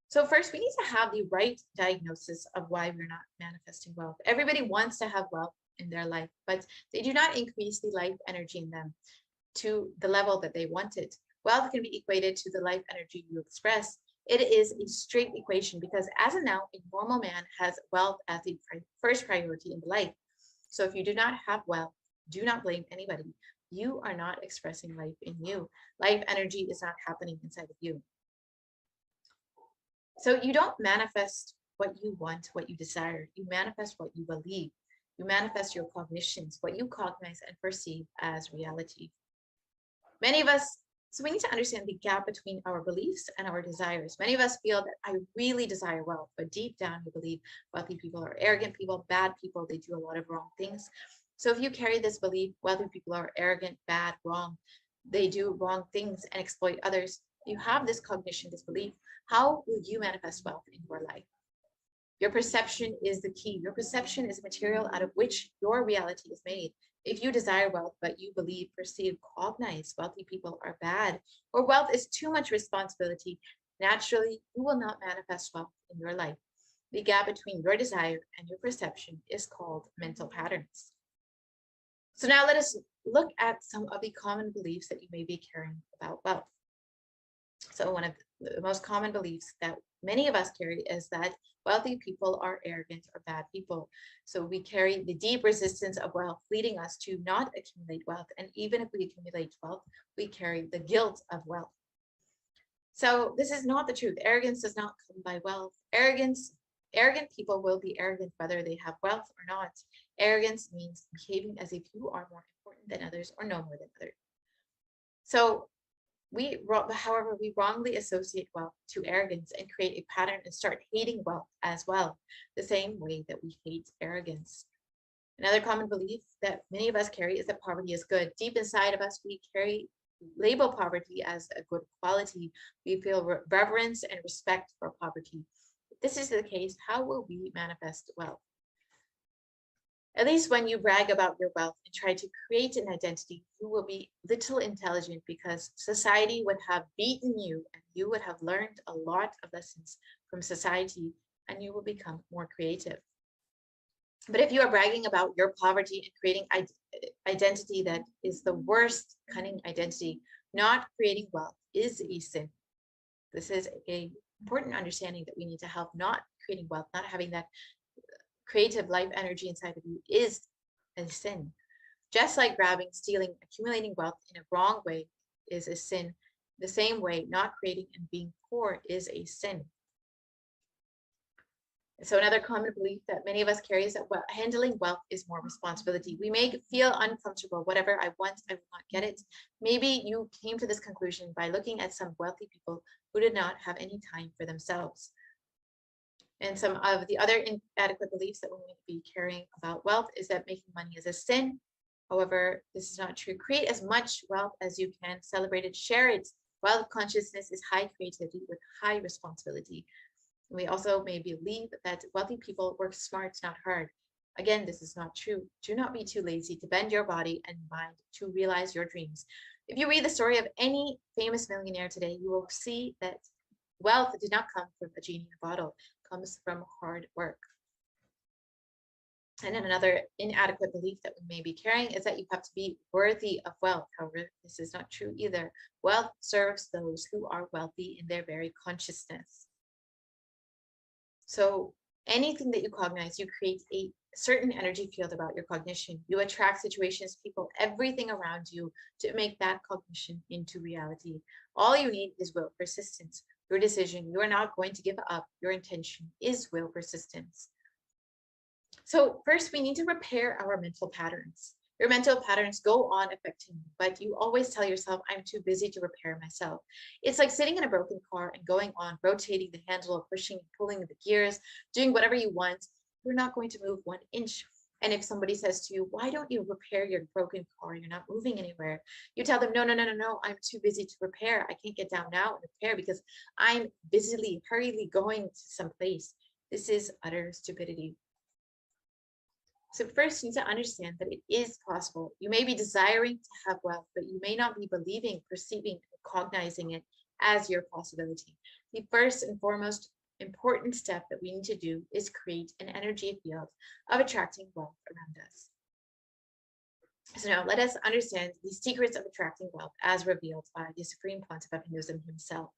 So first, we need to have the right diagnosis of why we're not manifesting wealth. Everybody wants to have wealth in their life, but they do not increase the life energy in them to the level that they want it. Wealth can be equated to the life energy you express. It is a straight equation because as of now, a normal man has wealth as the first priority in life. So if you do not have wealth, do not blame anybody. You are not expressing life in you. Life energy is not happening inside of you. So you don't manifest what you want, what you desire. You manifest what you believe. You manifest your cognitions, what you cognize and perceive as reality. Many of us, so we need to understand the gap between our beliefs and our desires. Many of us feel that I really desire wealth, but deep down we believe wealthy people are arrogant people, bad people, they do a lot of wrong things. So if you carry this belief, wealthy people are arrogant, bad, wrong, they do wrong things and exploit others, you have this cognition, this belief, how will you manifest wealth in your life? Your perception is the key. Your perception is material out of which your reality is made. If you desire wealth, but you believe, perceive, cognize wealthy people are bad, or wealth is too much responsibility, naturally, you will not manifest wealth in your life. The gap between your desire and your perception is called mental patterns. So now let us look at some of the common beliefs that you may be carrying about wealth. So one of the most common beliefs that many of us carry is that wealthy people are arrogant or bad people. So we carry the deep resistance of wealth, leading us to not accumulate wealth. And even if we accumulate wealth, we carry the guilt of wealth. So this is not the truth. Arrogance does not come by wealth. Arrogant people will be arrogant whether they have wealth or not. Arrogance means behaving as if you are more important than others or know more than others. So however, we wrongly associate wealth to arrogance and create a pattern and start hating wealth as well, the same way that we hate arrogance. Another common belief that many of us carry is that poverty is good. Deep inside of us, we label poverty as a good quality. We feel reverence and respect for poverty. If this is the case, how will we manifest wealth? At least when you brag about your wealth and try to create an identity, you will be little intelligent because society would have beaten you and you would have learned a lot of lessons from society and you will become more creative. But if you are bragging about your poverty and creating identity that is the worst cunning identity, not creating wealth is a sin. This is an important understanding that we need to have. Not creating wealth, not having that creative life energy inside of you is a sin. Just like grabbing, stealing, accumulating wealth in a wrong way is a sin, the same way not creating and being poor is a sin. So another common belief that many of us carry is that handling wealth is more responsibility. We may feel uncomfortable. Whatever I want, I will not get it. Maybe you came to this conclusion by looking at some wealthy people who did not have any time for themselves. And some of the other inadequate beliefs that we may be carrying about wealth is that making money is a sin. However, this is not true. Create as much wealth as you can, celebrate it, share it. Wealth consciousness is high creativity with high responsibility. We also may believe that wealthy people work smart, not hard. Again, this is not true. Do not be too lazy to bend your body and mind to realize your dreams. If you read the story of any famous millionaire today, you will see that wealth did not come from a genie in a bottle. Comes from hard work. And then another inadequate belief that we may be carrying is that you have to be worthy of wealth. However, this is not true either. Wealth serves those who are wealthy in their very consciousness. So anything that you cognize, you create a certain energy field about your cognition. You attract situations, people, everything around you to make that cognition into reality. All you need is will, persistence. Your decision, you are not going to give up. Your intention is will, persistence. So first, we need to repair our mental patterns. Your mental patterns go on affecting you, but you always tell yourself, I'm too busy to repair myself. It's like sitting in a broken car and going on, rotating the handle, or pushing and pulling the gears, doing whatever you want. You're not going to move 1 inch. And if somebody says to you, why don't you repair your broken car? You're not moving anywhere. You tell them, no, I'm too busy to repair. I can't get down now and repair because I'm busily, hurriedly going to some place. This is utter stupidity. So first, you need to understand that it is possible. You may be desiring to have wealth, but you may not be believing, perceiving, cognizing it as your possibility. The first and foremost important step that we need to do is create an energy field of attracting wealth around us. So now let us understand the secrets of attracting wealth as revealed by the Supreme Pontiff of Hinduism himself.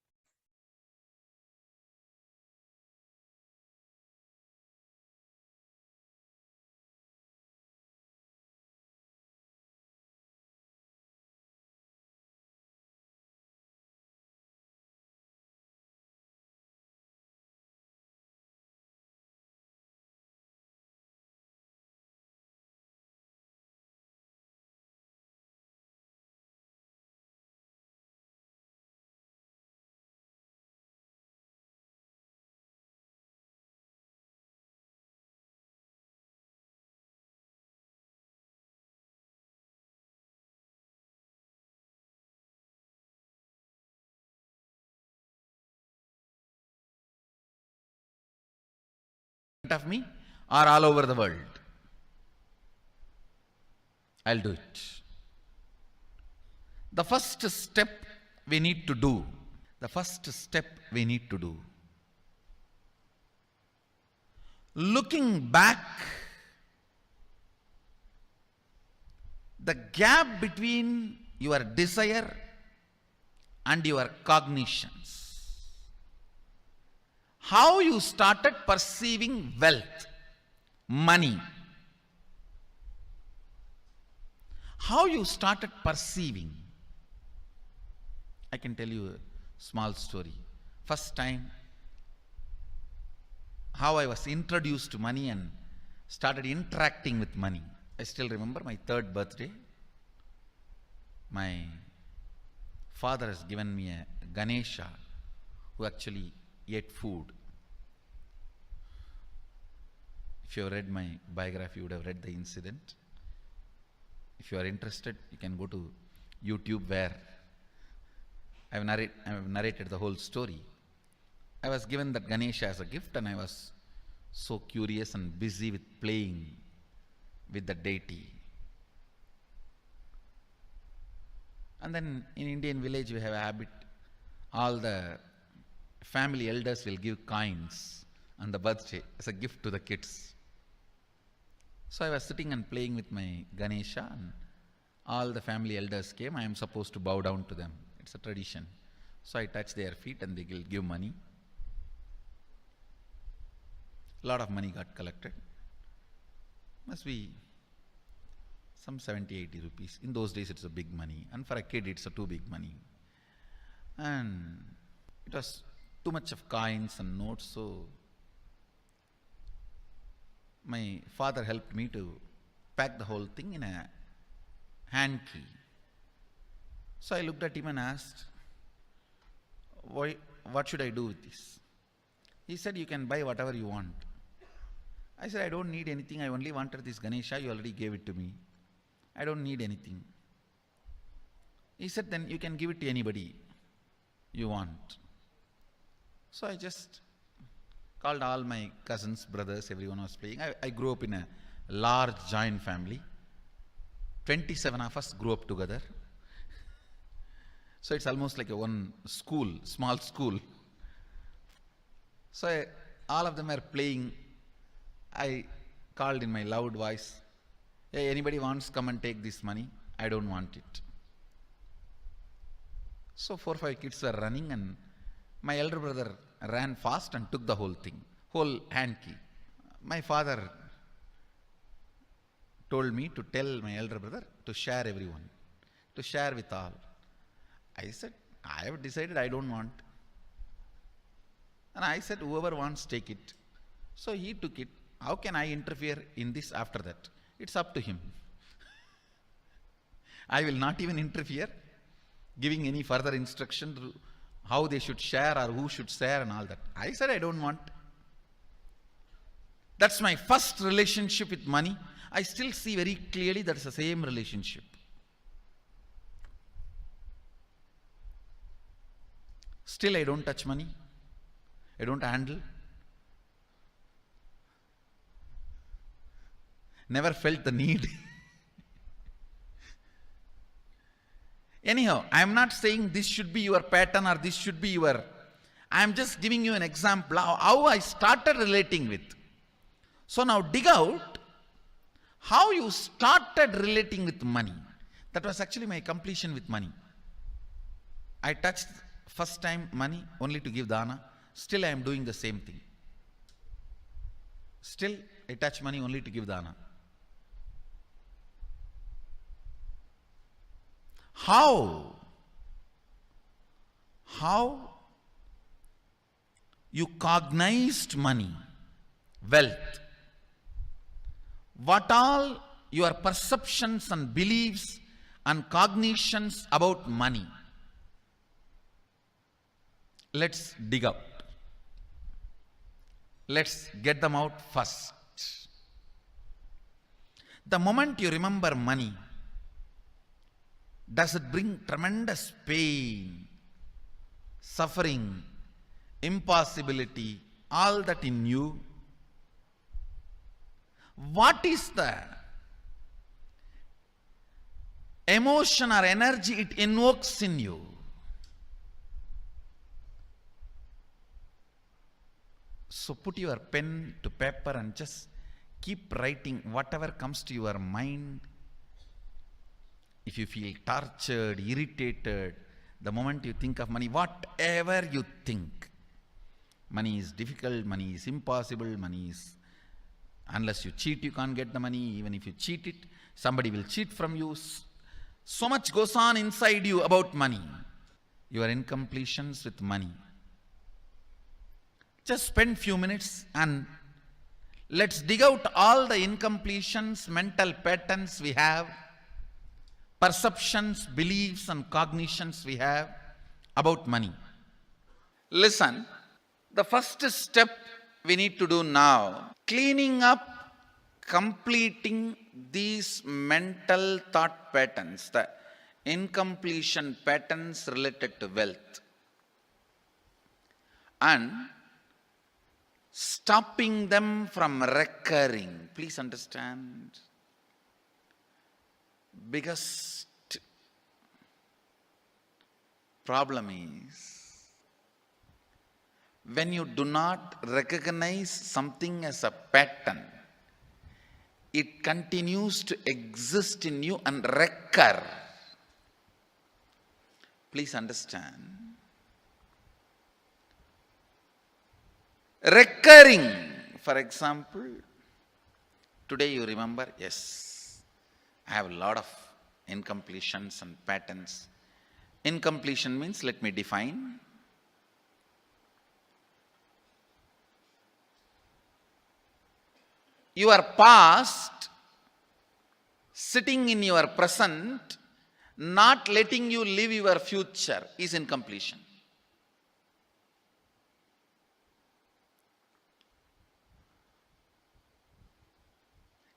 Of me or all over the world. I'll do it. The first step we need to do, looking back, the gap between your desire and your cognitions. How you started perceiving wealth, money. How you started perceiving. I can tell you a small story. First time, how I was introduced to money and started interacting with money. I still remember my 3rd birthday. My father has given me a Ganesha who actually ate food. If you have read my biography, you would have read the incident. If you are interested, you can go to YouTube where I have narrated the whole story. I was given that Ganesha as a gift and I was so curious and busy with playing with the deity. And then in Indian village we have a habit, all the family elders will give coins on the birthday as a gift to the kids. So I was sitting and playing with my Ganesha and all the family elders came. I am supposed to bow down to them. It's a tradition. So I touch their feet and they will give money. A lot of money got collected. Must be some 70, 80 rupees. In those days it's a big money. And for a kid it's a too big money. And it was too much of coins and notes, so my father helped me to pack the whole thing in a hand key. So I looked at him and asked, what should I do with this? He said, you can buy whatever you want. I said, I don't need anything. I only wanted this Ganesha. You already gave it to me. I don't need anything. He said, then you can give it to anybody you want. So I just called all my cousins, brothers, everyone was playing. I grew up in a large joint family. 27 of us grew up together. So it's almost like a one school, small school. So all of them are playing. I called in my loud voice, "Hey, anybody wants come and take this money? I don't want it." So 4, 5 kids were running, and my elder brother ran fast and took the whole thing, whole hand key. My father told me to tell my elder brother to share everyone, to share with all. I said, I have decided I don't want. And I said, whoever wants, take it. So he took it. How can I interfere in this after that? It's up to him. I will not even interfere, giving any further instruction to how they should share or who should share and all that. I said I don't want. That's my first relationship with money. I still see very clearly that's the same relationship. Still I don't touch money. I don't handle. Never felt the need. Anyhow, I am not saying this should be your pattern or this should be your. I am just giving you an example how I started relating with. So now dig out how you started relating with money. That was actually my completion with money. I touched first time money only to give dana. Still I am doing the same thing. Still I touch money only to give dana. How you cognized money, wealth, what all your perceptions and beliefs and cognitions about money. Let's dig out. Let's get them out first. The moment you remember money, does it bring tremendous pain, suffering, impossibility, all that in you? What is the emotion or energy it invokes in you? So put your pen to paper and just keep writing whatever comes to your mind. If you feel tortured, irritated, the moment you think of money, whatever you think, money is difficult, money is impossible, money is, unless you cheat, you can't get the money. Even if you cheat it, somebody will cheat from you. So much goes on inside you about money. Your incompletions with money. Just spend few minutes and let's dig out all the incompletions, mental patterns we have, perceptions, beliefs and cognitions we have about money. Listen, the first step we need to do now, cleaning up, completing these mental thought patterns, the incompletion patterns related to wealth, and stopping them from recurring. Please understand. Biggest problem is when you do not recognize something as a pattern, it continues to exist in you and recur. Please understand. Recurring, for example, today you remember, yes, I have a lot of incompletions and patterns. Incompletion means, let me define. Your past sitting in your present, not letting you live your future is incompletion.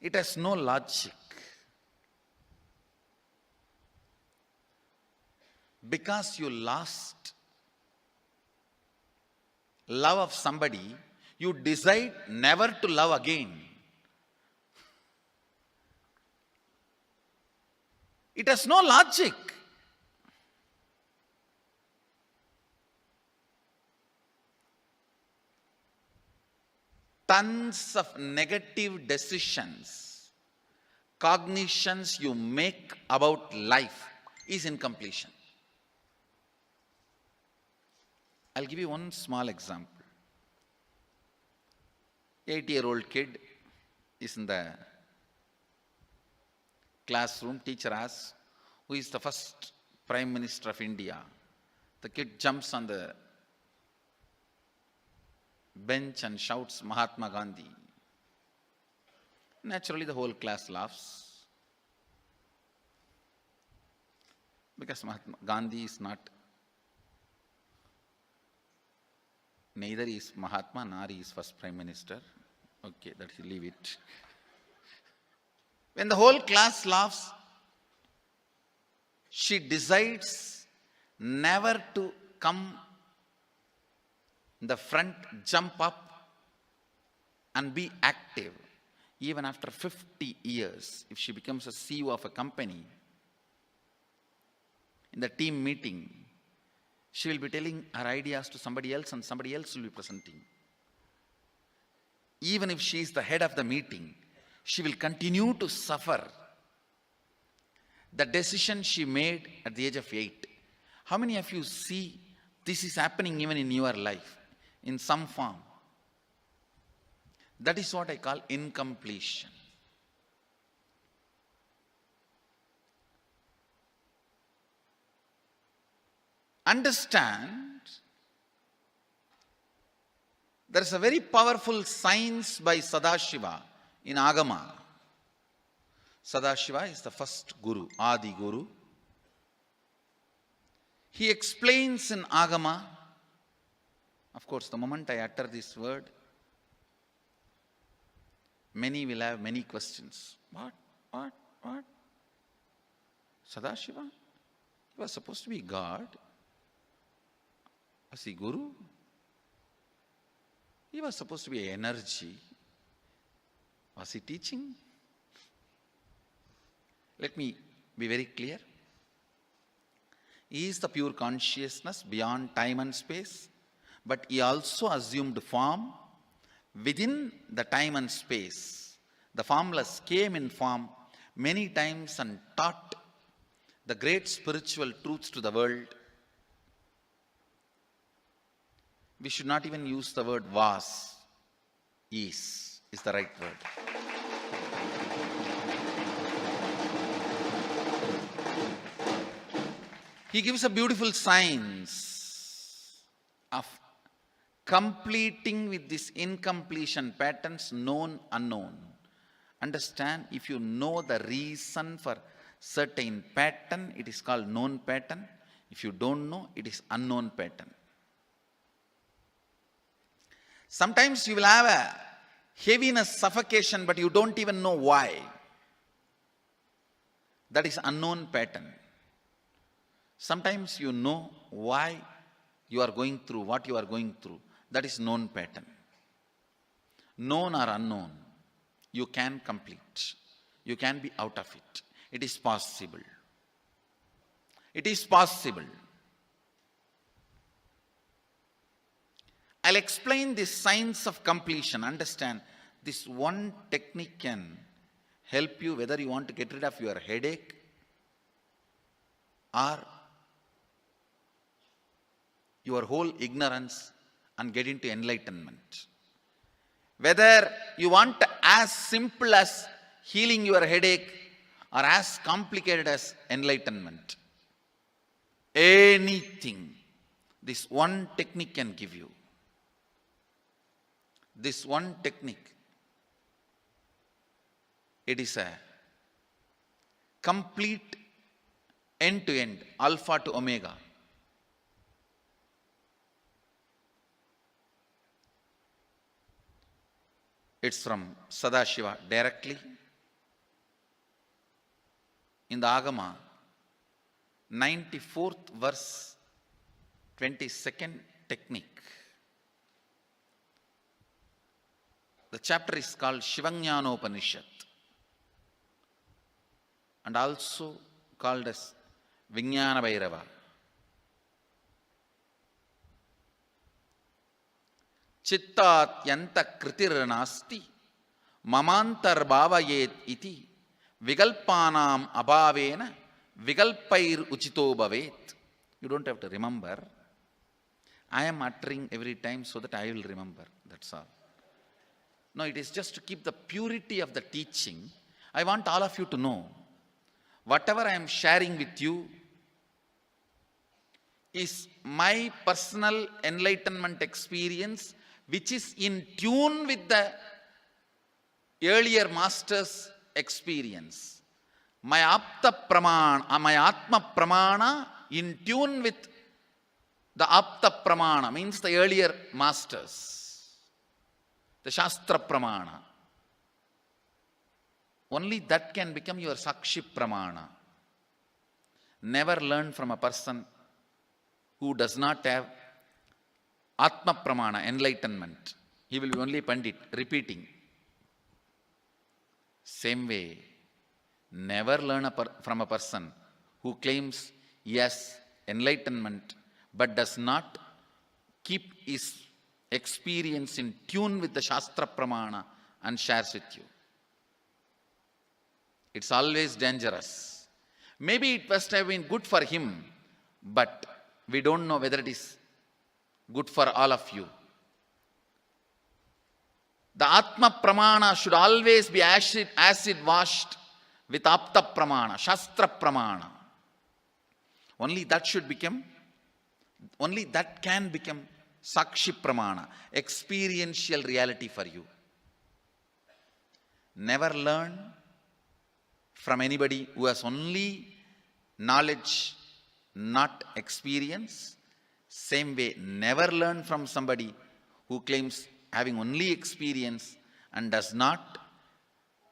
It has no logic. Because you lost love of somebody, you decide never to love again. It has no logic. tons of negative decisions, cognitions you make about life is incompletion. I'll give you one small example. 8-year-old kid is in the classroom. Teacher asks, who is the first Prime Minister of India? The kid jumps on the bench and shouts, Mahatma Gandhi. Naturally, the whole class laughs, because Mahatma Gandhi is not, neither is Mahatma nor is first Prime Minister. Okay, that you leave it. When the whole class laughs, she decides never to come in the front, jump up and be active. Even after 50 years, if she becomes a CEO of a company, in the team meeting, she will be telling her ideas to somebody else and somebody else will be presenting. Even if she is the head of the meeting, she will continue to suffer the decision she made at the age of 8. How many of you see this is happening even in your life in some form? That is what I call incompletion. Understand, there is a very powerful science by Sadashiva in Agama. Sadashiva is the first Guru, Adi Guru. He explains in Agama, of course, the moment I utter this word, many will have many questions. What? Sadashiva? He was supposed to be God. Was he Guru? He was supposed to be energy. Was he teaching? Let me be very clear. He is the pure consciousness beyond time and space, but he also assumed form within the time and space. The formless came in form many times and taught the great spiritual truths to the world. We should not even use the word was. Is the right word. He gives a beautiful science of completing with this incompletion patterns, known, unknown. Understand, if you know the reason for certain pattern, it is called known pattern. If you don't know, it is unknown pattern. Sometimes you will have a heaviness, suffocation, but you don't even know why. That is unknown pattern. Sometimes you know why you are going through what you are going through. That is known pattern. Known or unknown, you can complete. You can be out of it. It is possible. It is possible. I'll explain this science of completion. Understand, this one technique can help you whether you want to get rid of your headache or your whole ignorance and get into enlightenment. Whether you want as simple as healing your headache or as complicated as enlightenment. Anything, this one technique can give you. This one technique, it is a complete end-to-end, alpha to omega. It's from Sadashiva directly. In the Agama, 94th verse, 22nd technique. The chapter is called Shivajnanopanishad and also called as Vijnana Bhairava. chittatyanta kritirnasti mamantarbhavayet iti vigalpanam abhavena vigalpair uchito bhavet. You don't have to remember. I am uttering every time so that I will remember. That's all. No, it is just to keep the purity of the teaching. I want all of you to know, whatever I am sharing with you is my personal enlightenment experience, which is in tune with the earlier master's experience. My Apta Pramana, my Atma Pramana in tune with the Apta Pramana, means the earlier masters, the Shastra Pramana. Only that can become your Sakshi Pramana. Never learn from a person who does not have Atma Pramana, enlightenment. He will be only Pandit, repeating. Same way, never learn from a person who claims yes, enlightenment, but does not keep his experience in tune with the Shastra Pramana and shares with you. It's always dangerous. Maybe it must have been good for him, but we don't know whether it is good for all of you. The Atma Pramana should always be acid washed with Apta Pramana, Shastra Pramana. Only that can become Sakshi Pramana, experiential reality for you. Never learn from anybody who has only knowledge, not experience. Same way, never learn from somebody who claims having only experience and does not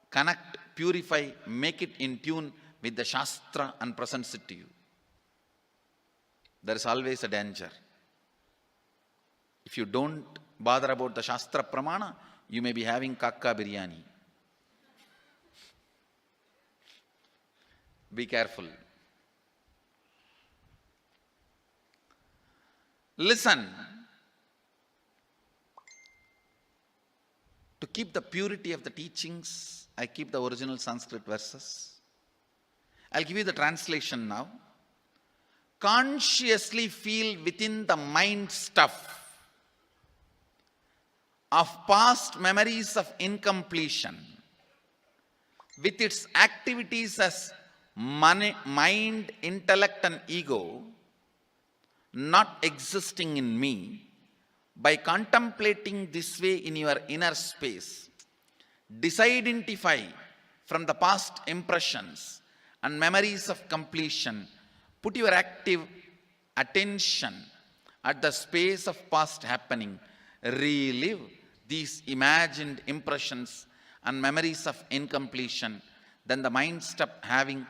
connect, purify, make it in tune with the Shastra and presents it to you. There is always a danger. If you don't bother about the Shastra Pramana, you may be having kakka biryani. Be careful. Listen. To keep the purity of the teachings, I keep the original Sanskrit verses. I'll give you the translation now. Consciously feel within the mind stuff of past memories of incompletion, with its activities as mind, intellect and ego, not existing in me. By contemplating this way in your inner space, disidentify from the past impressions and memories of completion. Put your active attention at the space of past happening. Relive these imagined impressions and memories of incompletion. Then the mind stop having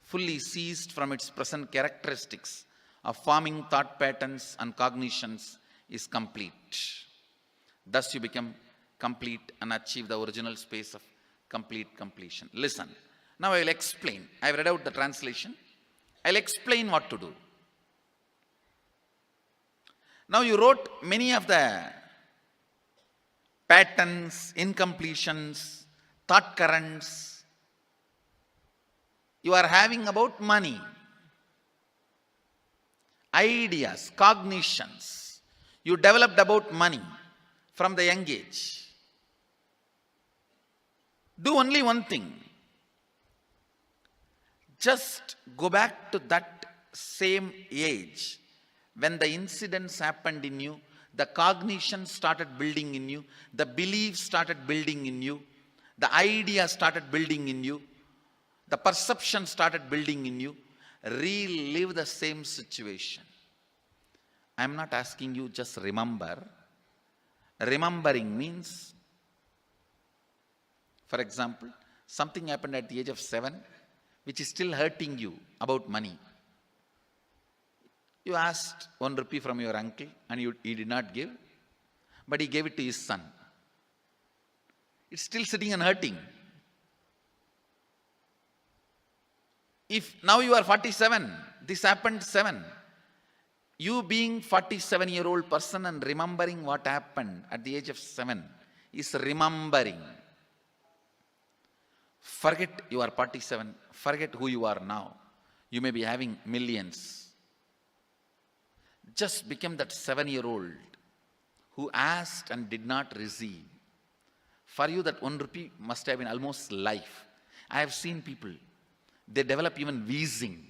fully ceased from its present characteristics of forming thought patterns and cognitions is complete. Thus you become complete and achieve the original space of complete completion. Listen. Now I will explain. I have read out the translation. I will explain what to do. Now you wrote many of the patterns, incompletions, thought currents you are having about money, ideas, cognitions you developed about money from the young age. Do only one thing. Just go back to that same age when the incidents happened in you, the cognition started building in you, the beliefs started building in you, the idea started building in you, the perception started building in you. Relive the same situation. I am not asking you just remember. Remembering means, for example, something happened at the age of 7 which is still hurting you about money. You asked 1 rupee from your uncle and he did not give, but he gave it to his son. It's still sitting and hurting. If now you are 47, this happened 7. You being 47-year-old person and remembering what happened at the age of 7 is remembering. Forget you are 47. Forget who you are now. You may be having millions. Just become that 7-year-old who asked and did not receive. For you, that 1 rupee must have been almost life. I have seen people, they develop even wheezing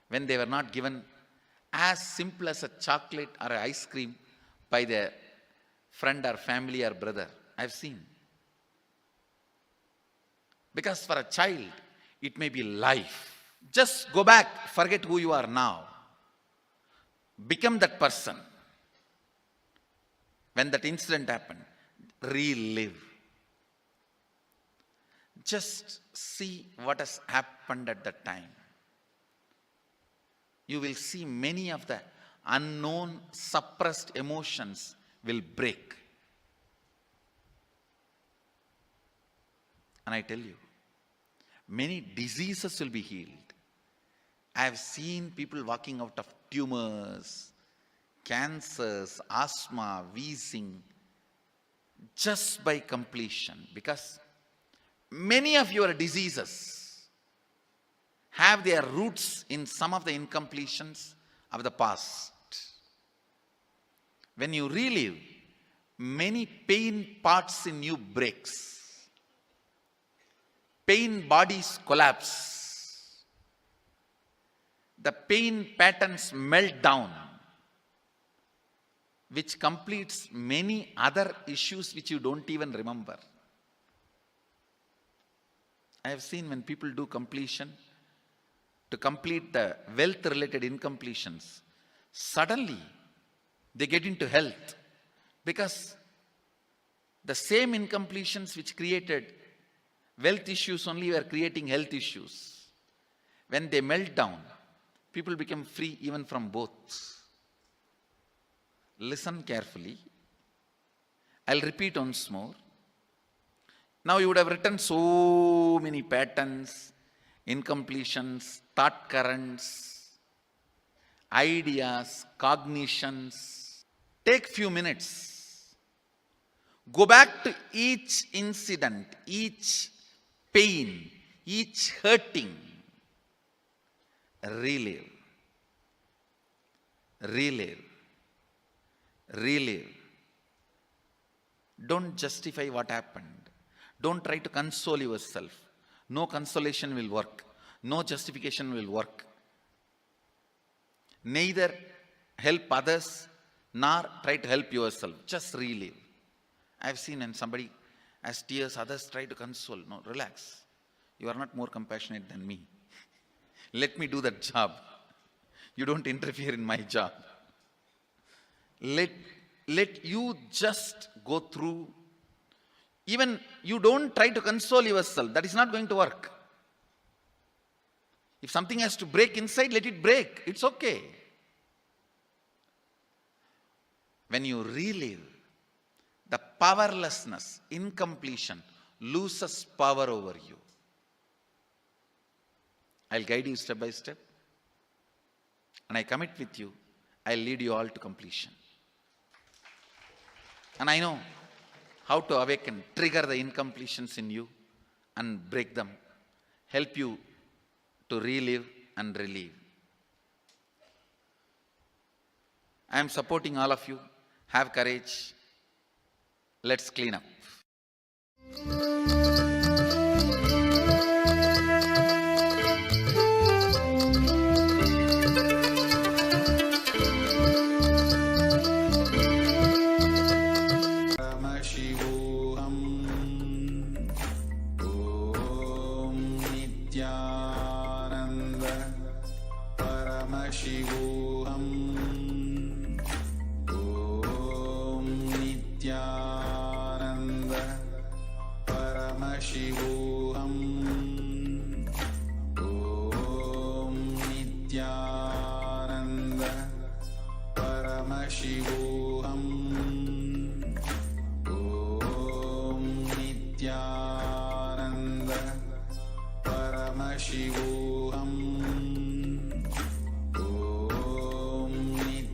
when they were not given as simple as a chocolate or an ice cream by their friend or family or brother. I have seen. Because for a child, it may be life. Just go back, forget who you are now. Become that person. When that incident happened, relive. Just see what has happened at that time. You will see many of the unknown, suppressed emotions will break. And I tell you, many diseases will be healed. I have seen people walking out of tumors, cancers, asthma, wheezing, just by completion. Because many of your diseases have their roots in some of the incompletions of the past. When you relive, many pain parts in you breaks. Pain bodies collapse. The pain patterns melt down, which completes many other issues which you don't even remember. I have seen when people do completion, to complete the wealth-related incompletions, suddenly they get into health, because the same incompletions which created wealth issues only were creating health issues. When they melt down, people become free even from both. Listen carefully. I'll repeat once more. Now you would have written so many patterns, incompletions, thought currents, ideas, cognitions. Take few minutes. Go back to each incident, each pain, each hurting. Relive. Relive. Relive. Don't justify what happened. Don't try to console yourself. No consolation will work. No justification will work. Neither help others nor try to help yourself. Just relive. I've seen when somebody has tears, others try to console. No, relax. You are not more compassionate than me. Let me do that job. You don't interfere in my job. Let you just go through. Even you don't try to console yourself. That is not going to work. If something has to break inside, let it break. It's okay. When you relive, the powerlessness, incompletion, loses power over you. I'll guide you step by step. And I commit with you, I'll lead you all to completion. And I know how to awaken, trigger the incompletions in you and break them. Help you to relive and relieve. I am supporting all of you. Have courage. Let's clean up. Paramashivoham. Om Nithyananda Paramashivoham. Om Nithyananda Paramashivoham. Om Nithyananda Paramashivoham. Om Nithyananda Paramashivoham. Om Nithyananda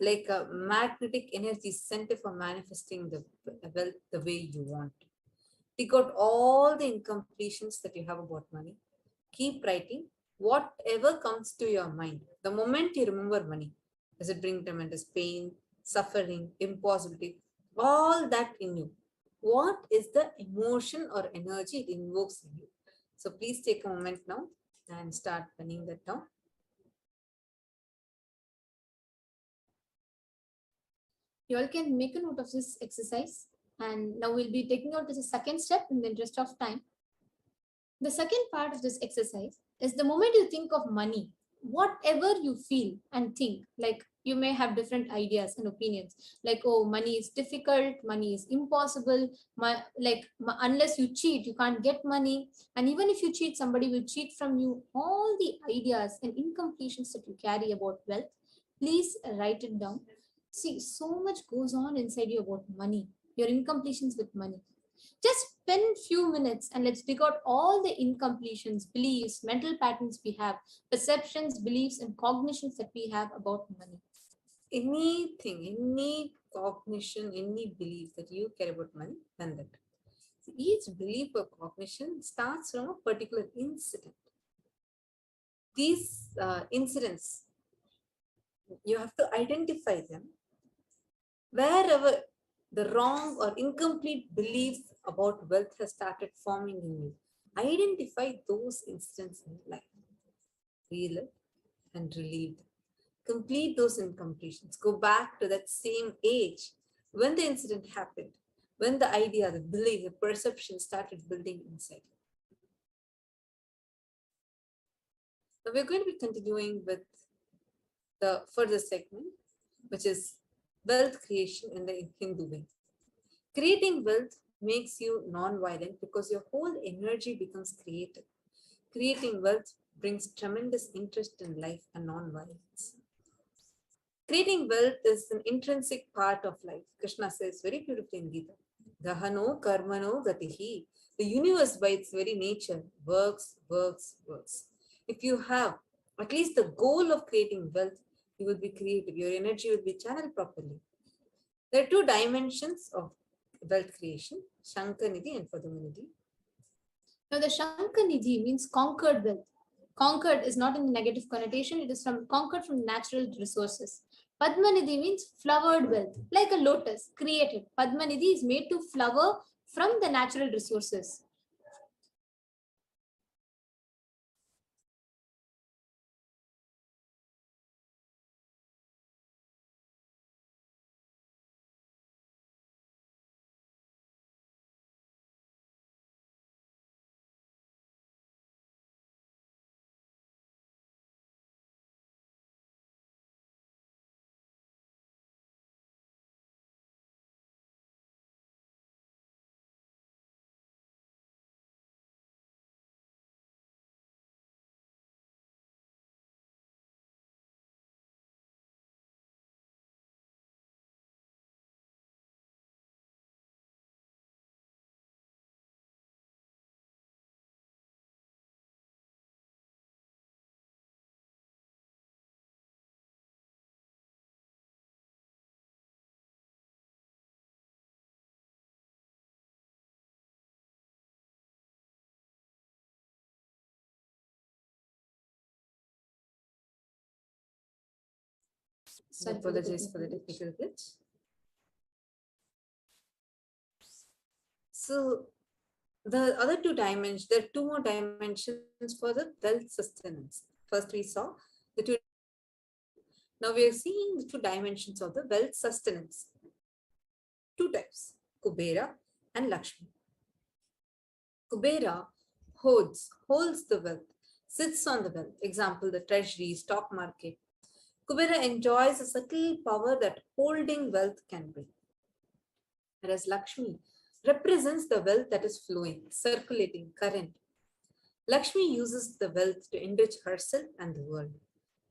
like a magnetic energy center for manifesting the wealth the way you want. Take out all the incompletions that you have about money. Keep writing whatever comes to your mind. The moment you remember money, does it bring tremendous pain, suffering, impossibility, all that in you? What is the emotion or energy it invokes in you? So please take a moment now and start penning that down. You all can make a note of this exercise. And now we'll be taking out this second step in the interest of time. The second part of this exercise is the moment you think of money, whatever you feel and think, like you may have different ideas and opinions, like, oh, money is difficult, money is impossible, unless you cheat, you can't get money. And even if you cheat, somebody will cheat from you. All the ideas and incompletions that you carry about wealth, please write it down. See, so much goes on inside you about money, your incompletions with money. Just spend few minutes and let's dig out all the incompletions, beliefs, mental patterns we have, perceptions, beliefs, and cognitions that we have about money. Anything, any cognition, any belief that you care about money, then that. So each belief or cognition starts from a particular incident. These incidents, you have to identify them. Wherever the wrong or incomplete belief about wealth has started forming in you, identify those incidents in life, feel it and relieve them. Complete those incompletions. Go back to that same age when the incident happened, when the idea, the belief, the perception started building inside. So we're going to be continuing with the further segment, which is wealth creation in the Hindu way. Creating wealth makes you non-violent because your whole energy becomes creative. Creating wealth brings tremendous interest in life and non-violence. Creating wealth is an intrinsic part of life. Krishna says very beautifully in Gita, Gahano karmano gatihi. The universe by its very nature works, works, works. If you have at least the goal of creating wealth, you will be creative. Your energy will be channeled properly. There are two dimensions of wealth creation, Shankanidhi and Padmanidhi. Now, the Shankanidhi means conquered wealth. Conquered is not in the negative connotation, it is conquered from natural resources. Padmanidhi means flowered wealth, like a lotus, created. Padmanidhi is made to flower from the natural resources. Apologize for the technical glitch. So the other two dimensions, there are two more dimensions for the wealth sustenance. First we saw the two. Now we are seeing the two dimensions of the wealth sustenance. Two types, Kubera and Lakshmi. Kubera holds the wealth, sits on the wealth. Example, the treasury, stock market. Kubera enjoys a subtle power that holding wealth can bring. Whereas Lakshmi represents the wealth that is flowing, circulating, current. Lakshmi uses the wealth to enrich herself and the world.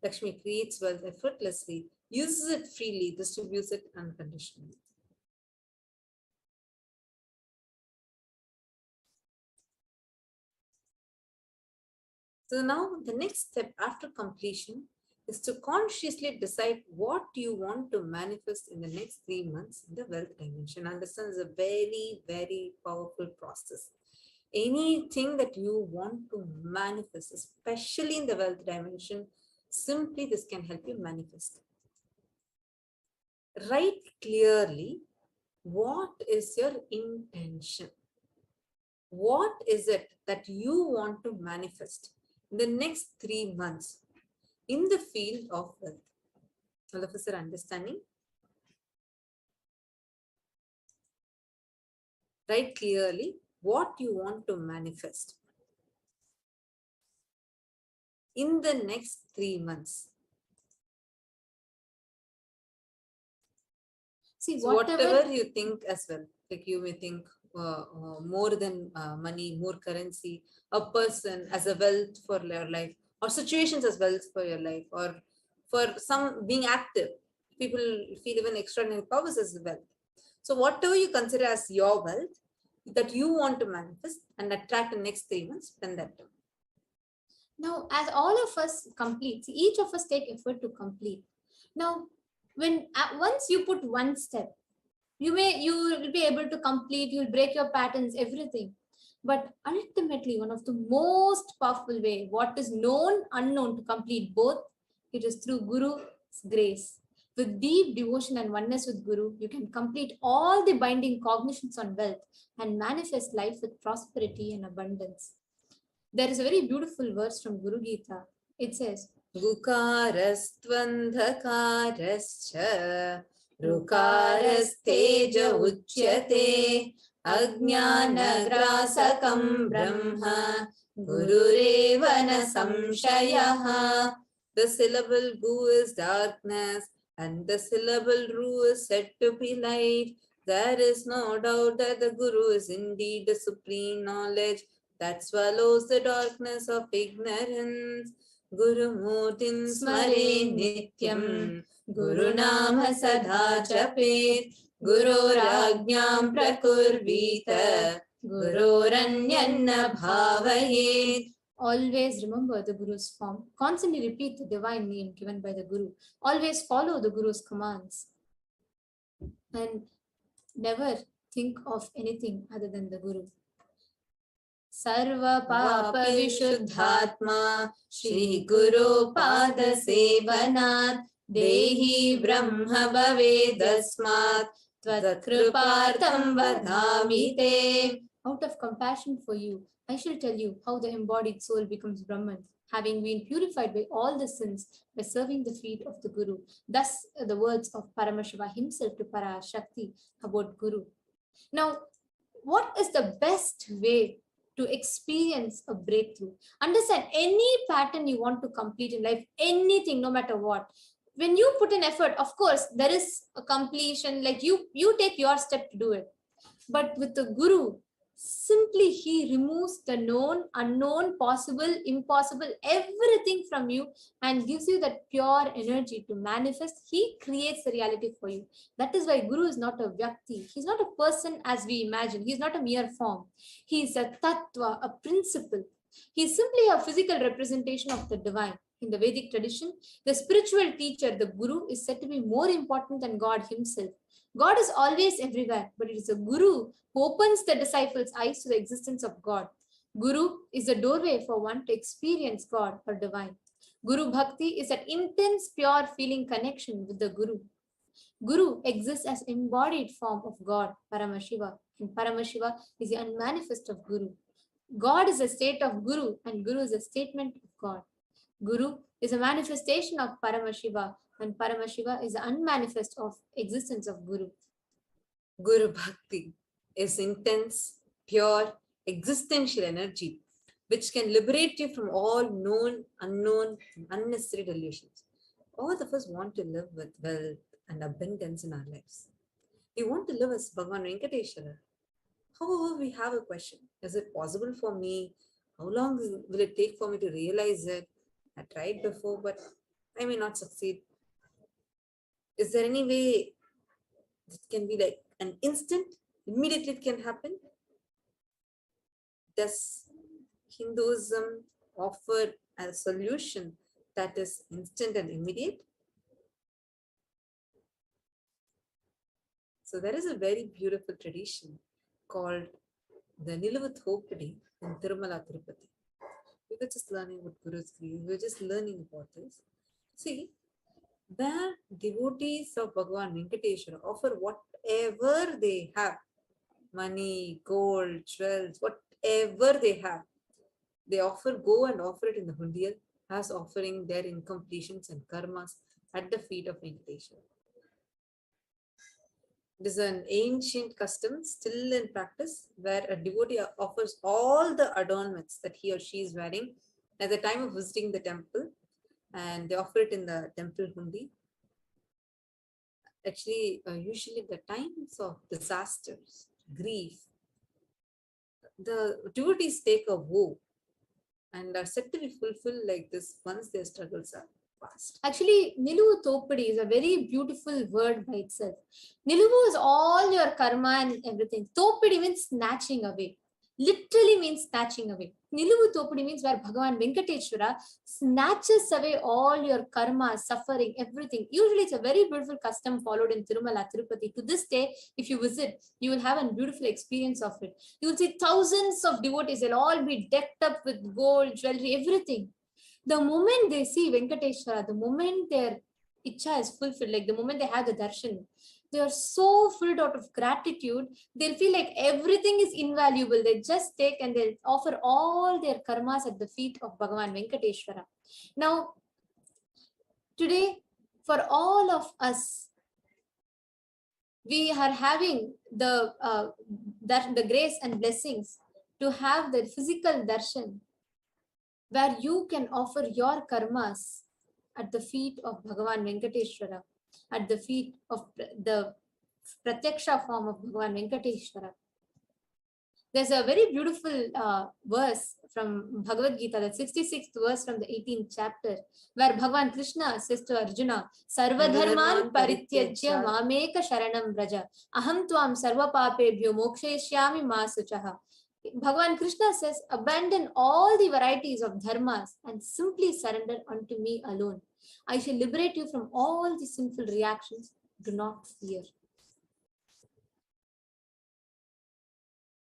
Lakshmi creates wealth effortlessly, uses it freely, distributes it unconditionally. So now the next step after completion is to consciously decide what you want to manifest in the next 3 months in the wealth dimension. Understand, it's a very, very powerful process. Anything that you want to manifest, especially in the wealth dimension, simply this can help you manifest. Write clearly what is your intention. What is it that you want to manifest in the next 3 months in the field of wealth? All of us are understanding? Write clearly what you want to manifest in the next 3 months. See, So whatever you think as well, like you may think more than money, more currency, a person as a wealth for your life, or situations as wealth for your life, or for some being active. People feel even extraordinary powers as wealth. So whatever you consider as your wealth that you want to manifest and attract in the next 3 months, then that down. Now, as all of us complete, see, each of us take effort to complete. Now, when once you put one step, you will be able to complete, you'll break your patterns, everything. But ultimately, one of the most powerful way, what is known, unknown, to complete both, it is through Guru's grace. With deep devotion and oneness with Guru, you can complete all the binding cognitions on wealth and manifest life with prosperity and abundance. There is a very beautiful verse from Guru Gita. It says, Gukarastvandhakarascha Rukarastteja uchyate Ajnanagrasakam Brahma Gurureva na samshayaha. The syllable Gu is darkness and the syllable Ru is said to be light. There is no doubt that the Guru is indeed the supreme knowledge that swallows the darkness of ignorance. Guru Murtin Smare Nityam Guru Nama Sadha Japet Guru Rajñam Prakurvita Guru Ranyanna Bhavayet. always remember the Guru's form. Constantly repeat the divine name given by the Guru. Always follow the Guru's commands. And never think of anything other than the Guru. Sarva Papa Vishuddhatma Shri Guru Pada Sevanat Dehi Brahma Bhavedasmat Tvat Kripartam Vadami Te. Out of compassion for you, I shall tell you how the embodied soul becomes Brahman, having been purified by all the sins by serving the feet of the Guru. Thus, the words of Paramashiva himself to Parashakti about Guru. Now, what is the best way to experience a breakthrough? Understand, any pattern you want to complete in life, anything, no matter what, when you put in effort, of course, there is a completion, like you take your step to do it. But with the Guru, simply he removes the known, unknown, possible, impossible, everything from you and gives you that pure energy to manifest. He creates the reality for you. That is why Guru is not a Vyakti. He's not a person as we imagine. He's not a mere form. He's a Tattva, a principle. He's simply a physical representation of the divine. In the Vedic tradition, the spiritual teacher, the Guru, is said to be more important than God himself. God is always everywhere, but it is a Guru who opens the disciples' eyes to the existence of God. Guru is the doorway for one to experience God or divine. Guru Bhakti is that intense, pure feeling connection with the Guru. Guru exists as embodied form of God, Paramashiva, and Paramashiva is the unmanifest of Guru. God is a state of Guru, and Guru is a statement of God. Guru is a manifestation of Paramashiva, and Paramashiva is the unmanifest of existence of Guru. Guru Bhakti is intense, pure, existential energy which can liberate you from all known, unknown, unnecessary delusions. All of us want to live with wealth and abundance in our lives. We want to live as Bhagavan Venkateshwara. However, we have a question. Is it possible for me? How long will it take for me to realize it? I tried before, but I may not succeed. Is there any way it can be like an instant? Immediately it can happen? Does Hinduism offer a solution that is instant and immediate. So there is a very beautiful tradition called the Niluvathopadi in Tirumala Tirupati. We were just learning what Guru's we were just learning about this. See, the devotees of Bhagavan Venkateshwara offer whatever they have, money, gold, jewels, whatever they have. They go and offer it in the Hundiyal as offering their incompletions and karmas at the feet of Venkateshwara. It is an ancient custom still in practice where a devotee offers all the adornments that he or she is wearing at the time of visiting the temple, and they offer it in the temple hundi. Actually, usually the times of disasters, grief, the devotees take a vow and are said to be fulfilled like this once their struggles are past. Actually, Niluvu Topadi is a very beautiful word by itself. Niluvu is all your karma and everything. Topadi means snatching away. Literally means snatching away. Niluvu Topadi means where Bhagavan Venkateshwara snatches away all your karma, suffering, everything. Usually it's a very beautiful custom followed in Tirumala, Tirupati. To this day, if you visit, you will have a beautiful experience of it. You will see thousands of devotees. They'll all be decked up with gold, jewelry, everything. The moment they see Venkateshwara, the moment their ichha is fulfilled, like the moment they have the darshan, they are so filled out of gratitude, they'll feel like everything is invaluable. They just take and they'll offer all their karmas at the feet of Bhagavan Venkateshwara. Now, today, for all of us, we are having the grace and blessings to have the physical darshan, where you can offer your karmas at the feet of Bhagavan Venkateshwara, at the feet of the Pratyaksha form of Bhagavan Venkateshwara. There's a very beautiful verse from Bhagavad Gita, the 66th verse from the 18th chapter, where Bhagavan Krishna says to Arjuna, Sarvadharman parityajya mameka sharanam vraja, aham tvam sarva papebhyo mokshayishyami ma suchaha. Bhagavan Krishna says, abandon all the varieties of dharmas and simply surrender unto me alone. I shall liberate you from all the sinful reactions. Do not fear.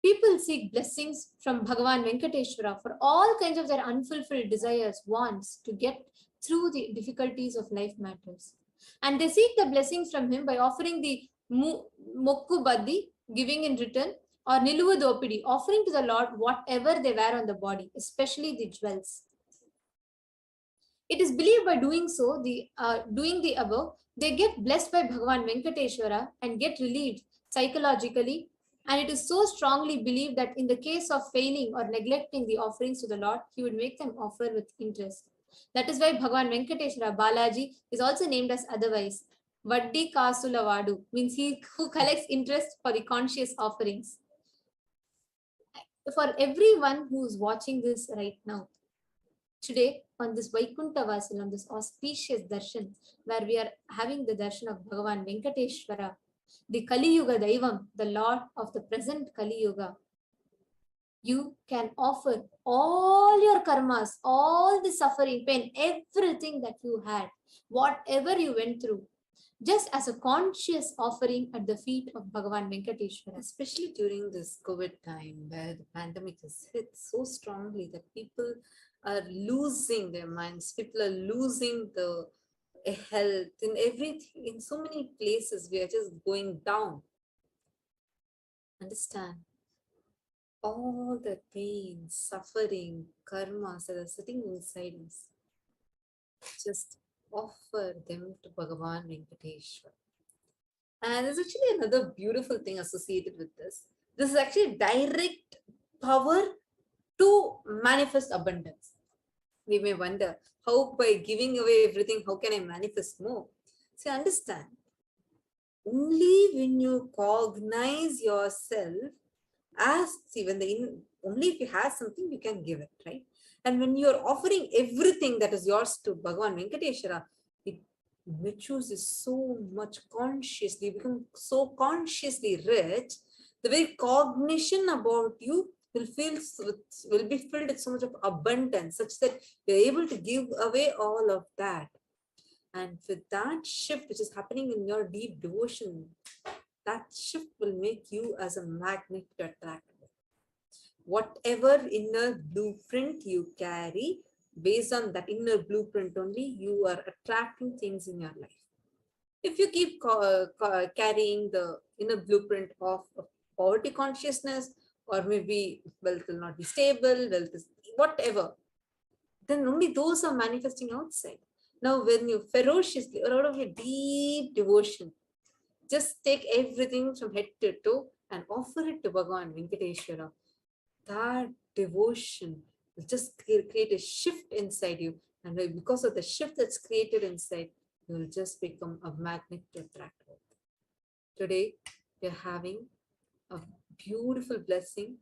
People seek blessings from Bhagavan Venkateshwara for all kinds of their unfulfilled desires, wants to get through the difficulties of life matters. And they seek the blessings from him by offering the Mokku Baddi, giving in return, or Niluvu Dopidi, offering to the Lord whatever they wear on the body, especially the jewels. It is believed by doing so, doing the above, they get blessed by Bhagavan Venkateshwara and get relieved psychologically. And it is so strongly believed that in the case of failing or neglecting the offerings to the Lord, he would make them offer with interest. That is why Bhagavan Venkateshwara, Balaji, is also named as otherwise. Vaddi Kasula Vadu means he who collects interest for the conscious offerings. For everyone who is watching this right now, today on this Vaikuntha Vasil, on this auspicious darshan, where we are having the darshan of Bhagavan Venkateshwara, the Kali Yuga Daivam, the Lord of the present Kali Yuga, you can offer all your karmas, all the suffering, pain, everything that you had, whatever you went through, just as a conscious offering at the feet of Bhagavan Venkateshwara. Especially during this COVID time where the pandemic has hit so strongly that people are losing their minds, people are losing the health, in everything, in so many places we are just going down. Understand, all the pain, suffering, karmas that are sitting inside us, just offer them to Bhagavan Venkateshwara. And there's actually another beautiful thing associated with this. This is actually direct power to manifest abundance. We may wonder, how by giving away everything, how can I manifest more? See, understand, only when you cognize yourself as, see, only if you have something, you can give it, right? And when you're offering everything that is yours to Bhagavan Venkateshwara, it matures is so much consciously, you become so consciously rich, the very cognition about you will be filled with so much of abundance, such that you're able to give away all of that. And with that shift which is happening in your deep devotion, that shift will make you as a magnet to attract. Whatever inner blueprint you carry, based on that inner blueprint only, you are attracting things in your life. If you keep carrying the inner blueprint of poverty consciousness, or maybe wealth will not be stable, wealth is whatever, then only those are manifesting outside. Now, when you ferociously, or out of your deep devotion, just take everything from head to toe and offer it to Bhagavan Venkateshwara, that devotion will just create a shift inside you. And because of the shift that's created inside, you will just become a magnet to attract wealth. Today, we are having a beautiful blessing.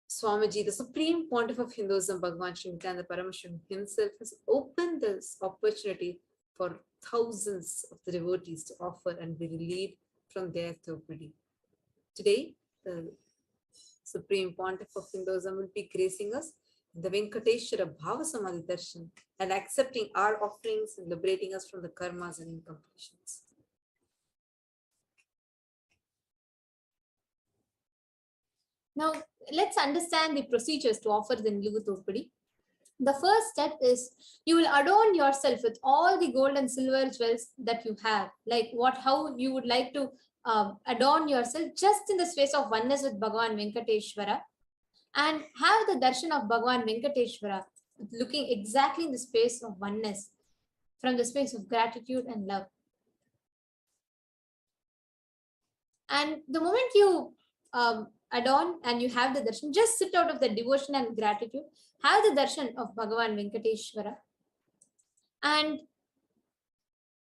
Swamiji, the Supreme Pontiff of Hinduism, Bhagavan Sri Nithyananda Paramashivam himself, has opened this opportunity for thousands of the devotees to offer and be relieved from their thopidi. Today, the Supreme Pontiff of Hinduism will be gracing us in the Venkateshwara Bhava Samadhi Darshan and accepting our offerings and liberating us from the karmas and incompletions. Now, let's understand the procedures to offer the Niluvu Thopadi. The first step is you will adorn yourself with all the gold and silver jewels that you have, like how you would like to adorn yourself just in the space of oneness with Bhagavan Venkateshwara, and have the darshan of Bhagavan Venkateshwara looking exactly in the space of oneness, from the space of gratitude and love. And the moment you adorn and you have the darshan, just sit out of the devotion and gratitude, have the darshan of Bhagavan Venkateshwara. And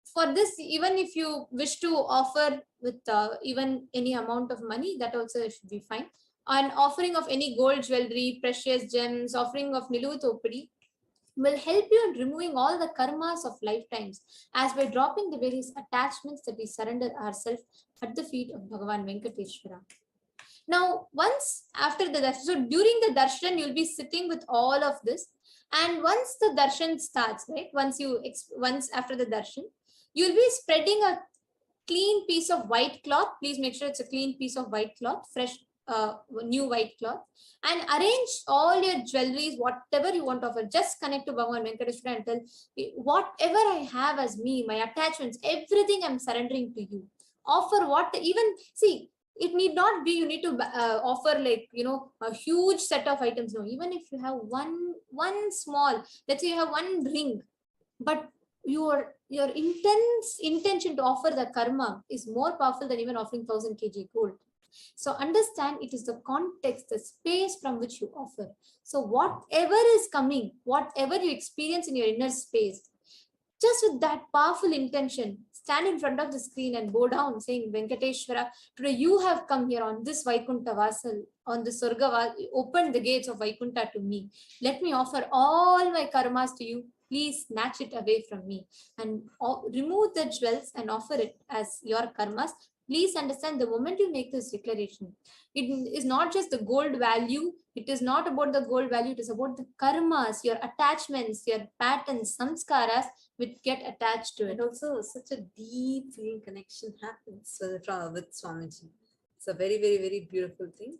for this, even if you wish to offer with even any amount of money, that also should be fine. An offering of any gold jewelry, precious gems, offering of Niluvu Thopadi will help you in removing all the karmas of lifetimes, as by dropping the various attachments that we surrender ourselves at the feet of Bhagavan Venkateshwara. Now, once after the darshan, so during the darshan, you'll be sitting with all of this. And once the darshan starts, right, once after the darshan, you'll be spreading a clean piece of white cloth. Please make sure it's a clean piece of white cloth, fresh, new white cloth, and arrange all your jewelries, whatever you want to offer. Just connect to Bhagavan Venkateshwara and tell, whatever I have as me, my attachments, everything I'm surrendering to you. Offer what, even, see, it need not be you need to offer like, a huge set of items. No, even if you have one small, let's say you have one ring, but your intense intention to offer the karma is more powerful than even offering 1000 kg gold. So understand, it is the context, the space from which you offer. So whatever is coming, whatever you experience in your inner space, just with that powerful intention, stand in front of the screen and bow down saying, Venkateshwara, today you have come here on this Vaikuntha Vasal, on the Surga, open the gates of Vaikuntha to me. Let me offer all my karmas to you. Please snatch it away from me and remove the jewels and offer it as your karmas. Please understand, the moment you make this declaration, it is not just the gold value. It is not about the gold value. It is about the karmas, your attachments, your patterns, samskaras, which get attached to it. And also such a deep feeling connection happens with Swamiji. It's a very, very, very beautiful thing.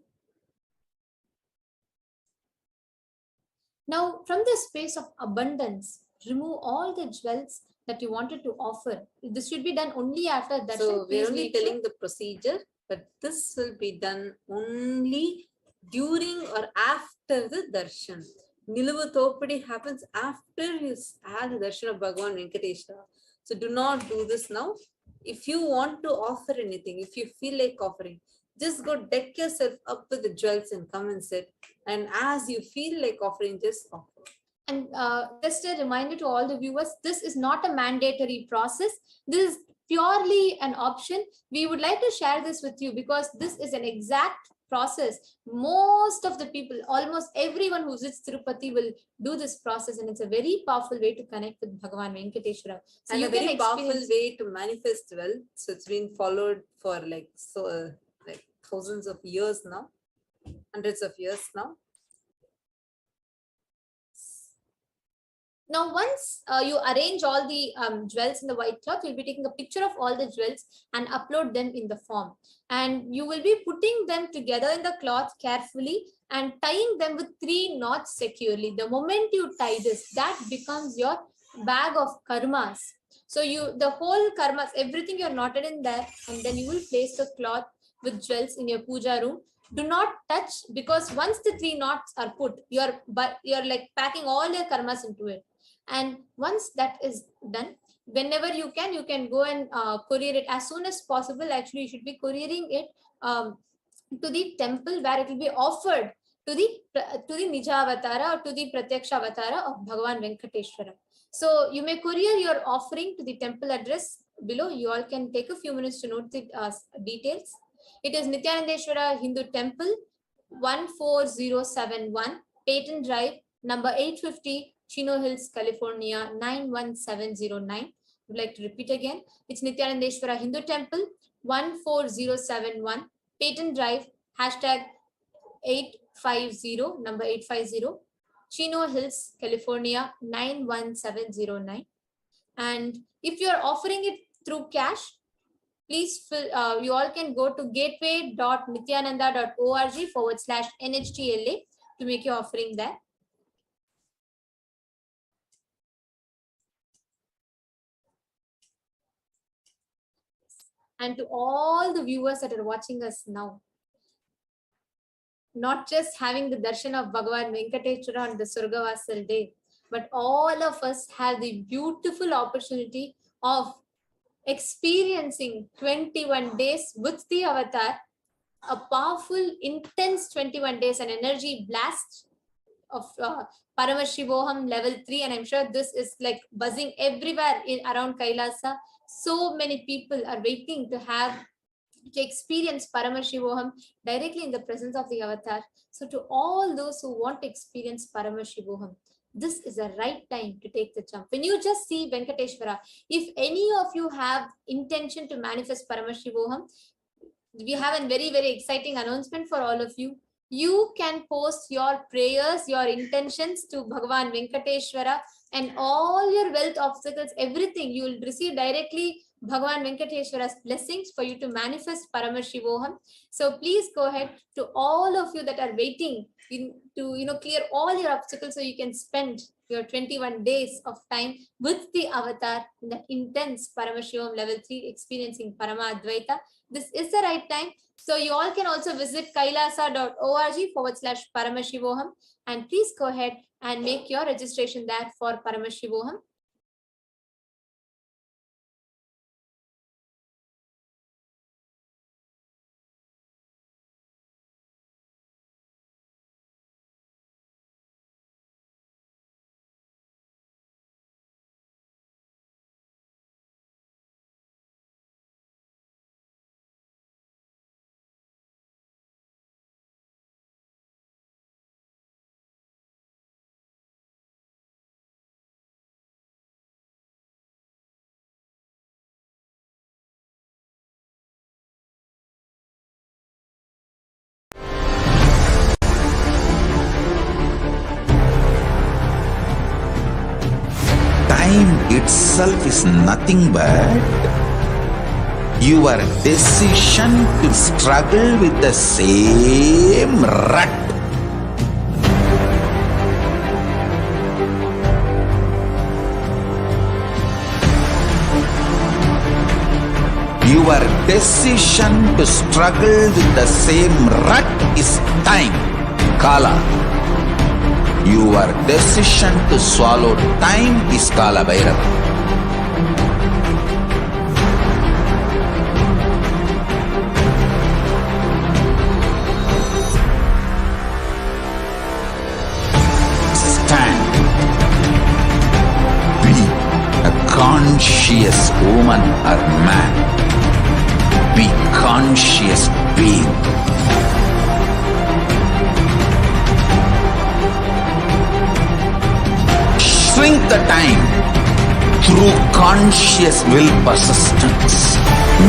Now, from the space of abundance, remove all the jewels that you wanted to offer. This should be done only after darshan. So we're only telling the procedure, but this will be done only during or after the darshan. Niluvu Thopadi happens after you have the darshan of Bhagavan Venkateshwara. So do not do this now. If you want to offer anything, if you feel like offering, just go deck yourself up with the jewels and come and sit. And as you feel like offering, just offer. And just a reminder to all the viewers, this is not a mandatory process. This is purely an option. We would like to share this with you because this is an exact process. Most of the people, almost everyone who visits Tirupati will do this process, and it's a very powerful way to connect with Bhagavan Venkateshwara. So and a very powerful way to manifest wealth. So it's been followed for like thousands of years now. hundreds of years now. Now, once you arrange all the jewels in the white cloth, you'll be taking a picture of all the jewels and upload them in the form. And you will be putting them together in the cloth carefully and tying them with 3 knots securely. The moment you tie this, that becomes your bag of karmas. So the whole karmas, everything you're knotted in there, and then you will place the cloth with jewels in your puja room. Do not touch, because once the 3 knots are put, you're like packing all your karmas into it. And once that is done, whenever you can go and courier it as soon as possible. Actually, you should be couriering it to the temple where it will be offered to the Nijavatara or to the Pratyaksha Avatara of Bhagavan Venkateshwara. So you may courier your offering to the temple address below. You all can take a few minutes to note the details. It is Nithyanandeshwara Hindu Temple, 14071, Peyton Drive, number 850, Chino Hills, California, 91709. Would like to repeat again. It's Nithyanandeshwara Hindu Temple, 14071, Peyton Drive, hashtag 850, number 850, Chino Hills, California, 91709. And if you are offering it through cash, please you all can go to gateway.nithyananda.org/NHTLA to make your offering there. And to all the viewers that are watching us now, not just having the darshan of Bhagavan Venkateshwara on the Surgavasal day, but all of us have the beautiful opportunity of experiencing 21 days with the avatar, a powerful, intense 21 days, an energy blast of Paramashivoham level 3. And I'm sure this is like buzzing everywhere around Kailasa. So many people are waiting to experience Paramashivoham directly in the presence of the avatar. So to all those who want to experience Paramashivoham, this is the right time to take the jump. When you just see Venkateshwara, if any of you have intention to manifest Paramashivoham, we have a very, very exciting announcement for all of you. You can post your prayers, your intentions to Bhagavan Venkateshwara, and all your wealth obstacles, everything, you will receive directly Bhagavan Venkateshwara's blessings for you to manifest Paramashivoham. So please go ahead, to all of you that are waiting to clear all your obstacles so you can spend your 21 days of time with the avatar in that intense Paramashivoham level 3 experiencing Parama Advaita. This is the right time. So you all can also visit kailasa.org/Paramashivoham, and please go ahead and make your registration there for Paramashivoham. Time itself is nothing but your decision to struggle with the same rut. Your decision to struggle with the same rut is time, Kala. Your decision to swallow time is Kala Bhairava. Stand. Be a conscious woman or man. Be conscious being. Shrink the time through conscious will persistence.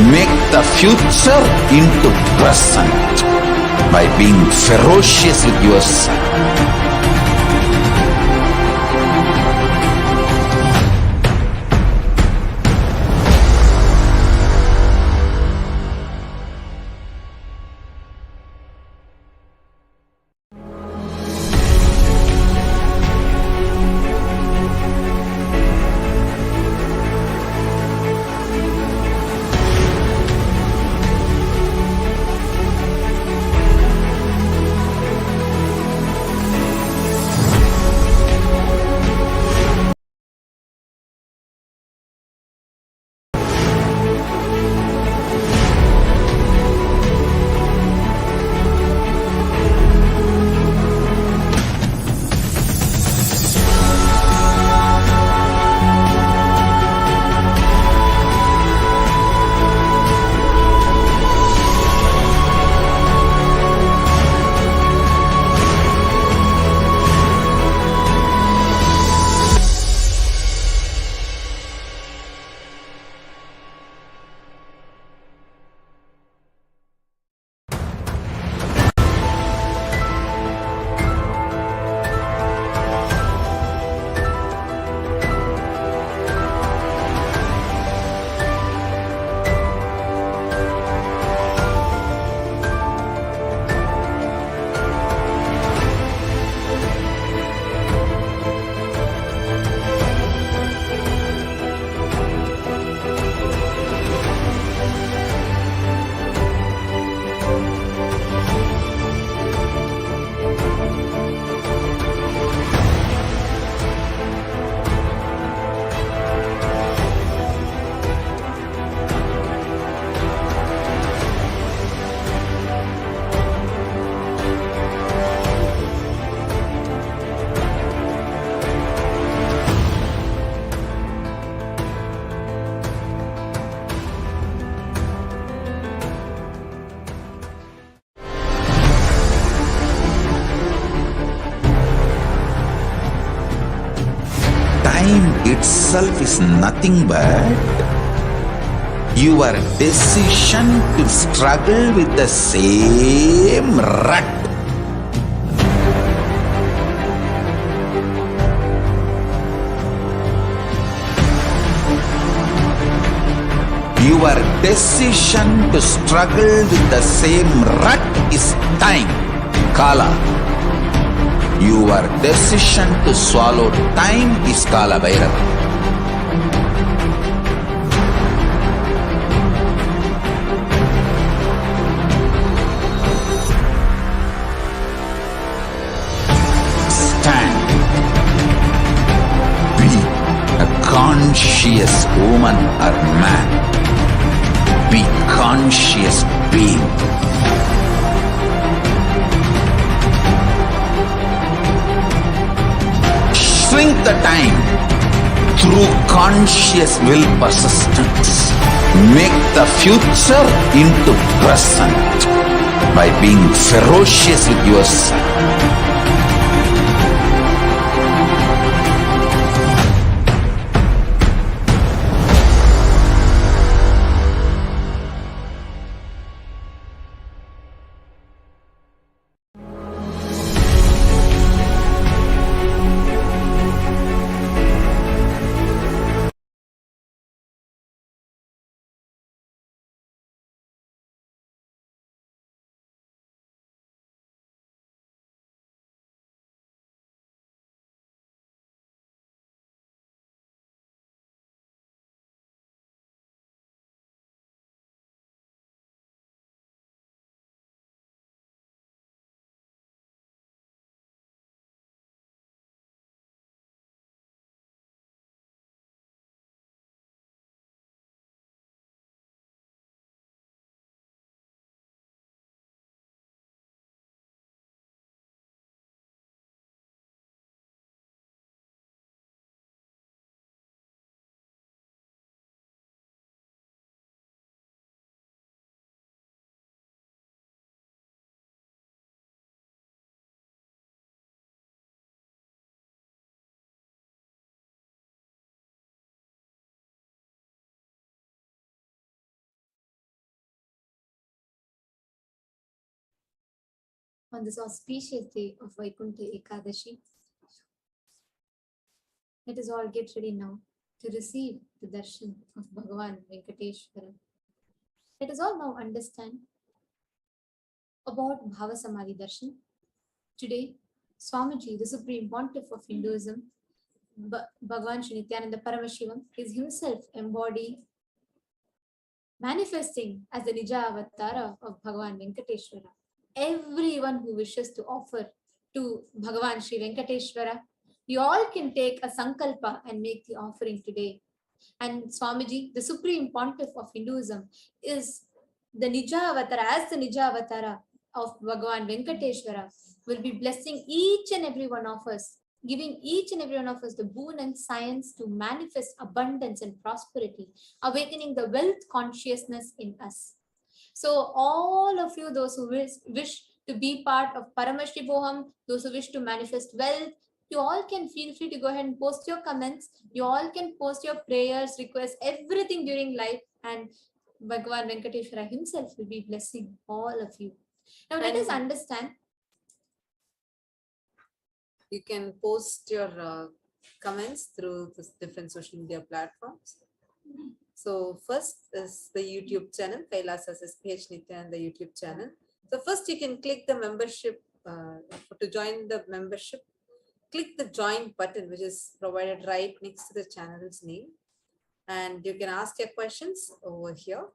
Make the future into present. by being ferocious with yourself. Time itself is nothing but your decision to struggle with the same rut. Your decision to struggle with the same rut is time, Kala. Your decision to swallow time is Kala Bhairava. Stand. Be a conscious woman or man. Be conscious being. Shrink the time through conscious will persistence. Make the future into present by being ferocious with yourself. on this auspicious day of Vaikuntha Ekadashi. Let us all get ready now to receive the darshan of Bhagavan Venkateshwara. Let us all now understand about Bhava Samadhi Darshan. Today, Swamiji, the Supreme Pontiff of Hinduism, Bhagavan Sri Nithyananda Paramashivam, is himself embodied, manifesting as the Nija Avatara of Bhagavan Venkateshwara. Everyone who wishes to offer to Bhagavan Sri Venkateshwara, you all can take a sankalpa and make the offering today. And Swamiji, the Supreme Pontiff of Hinduism, is the Nija Avatara, as the Nija Avatara of Bhagavan Venkateshwara, will be blessing each and every one of us, giving each and every one of us the boon and science to manifest abundance and prosperity, awakening the wealth consciousness in us. So all of you, those who wish to be part of Paramashivoham, those who wish to manifest wealth, you all can feel free to go ahead and post your comments. You all can post your prayers, requests, everything during live, and Bhagavan Venkateshwara himself will be blessing all of you. Now let us understand. You can post your comments through the different social media platforms. So first is the YouTube channel, Kailasa HDH Nithyananda YouTube channel. So first you can click the membership, to join the membership, click the join button, which is provided right next to the channel's name. And you can ask your questions over here.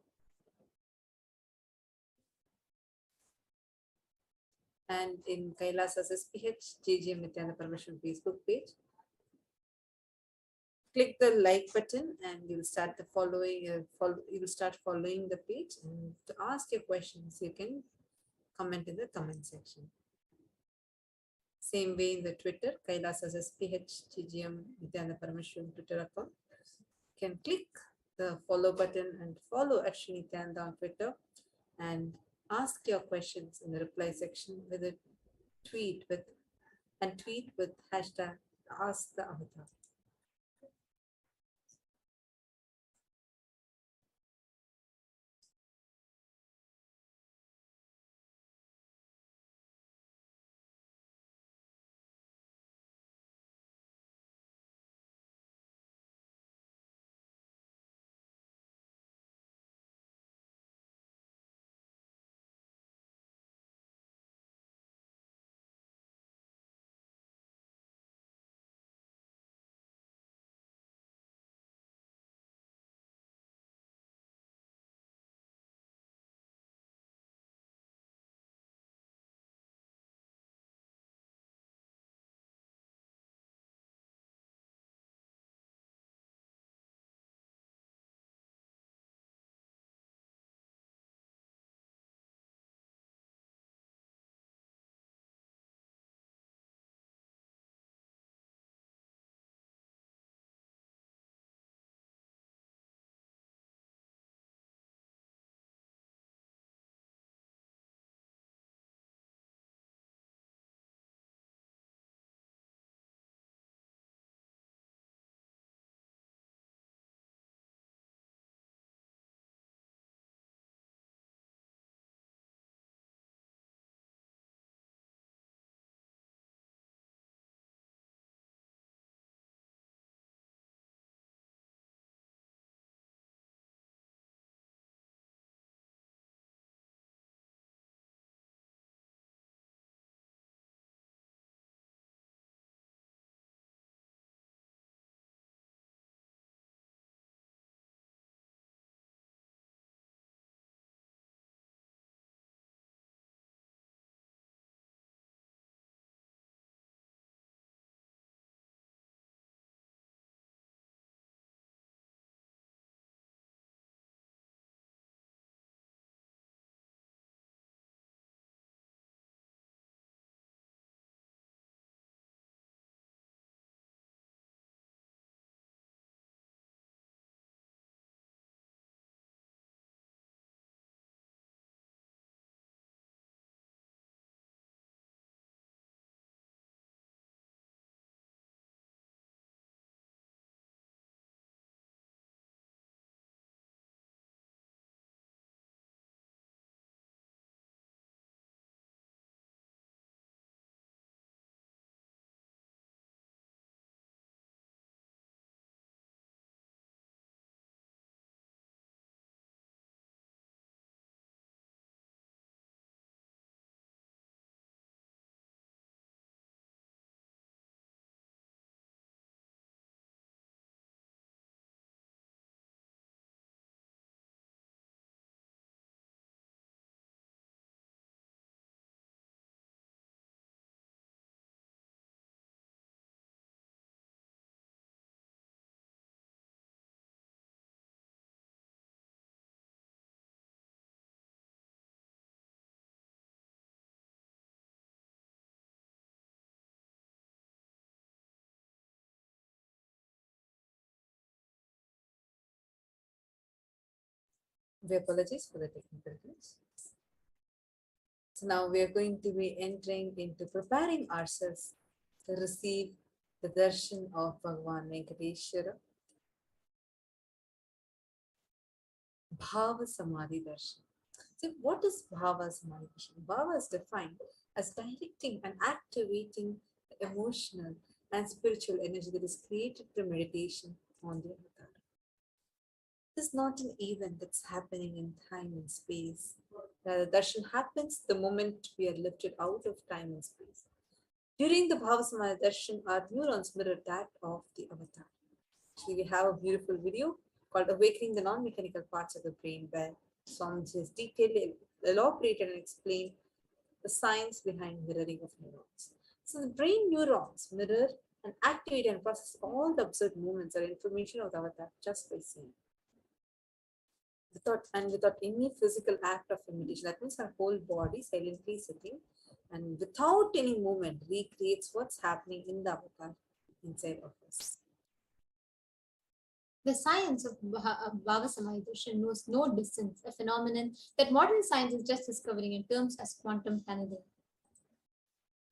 And in Kailasa's SPH GGM Nithyananda Paramashivam Facebook page, click the like button and you'll start the following. You will start following the page. And to ask your questions, you can comment in the comment section. Same way in the Twitter, Kailasa's SPH GGM Nithyananda Paramashivam Twitter account. You can click the follow button and follow Ashwini Nithyananda on Twitter and ask your questions in the reply section with a tweet with hashtag ask the avatar. We apologize for the technical glitch. So now we are going to be entering into preparing ourselves to receive the darshan of Bhagavan Venkateshwara. Bhava Samadhi Darshan. So what is Bhava Samadhi Darshan? Bhava is defined as directing and activating the emotional and spiritual energy that is created through meditation on the avatar. This is not an event that's happening in time and space. The darshan happens the moment we are lifted out of time and space. During the Bhava Samadhi darshan, our neurons mirror that of the avatar. Actually, we have a beautiful video called Awakening the Non-Mechanical Parts of the Brain, where Swamiji has detailedly elaborated and explained the science behind mirroring of neurons. So the brain neurons mirror and activate and process all the observed movements or information of the avatar just by seeing. Without any physical act of imitation. That means our whole body silently sitting and without any movement recreates what's happening in the avatar inside of us. The science of Bhava Samadhi Darshan knows no distance, a phenomenon that modern science is just discovering in terms as quantum tunneling.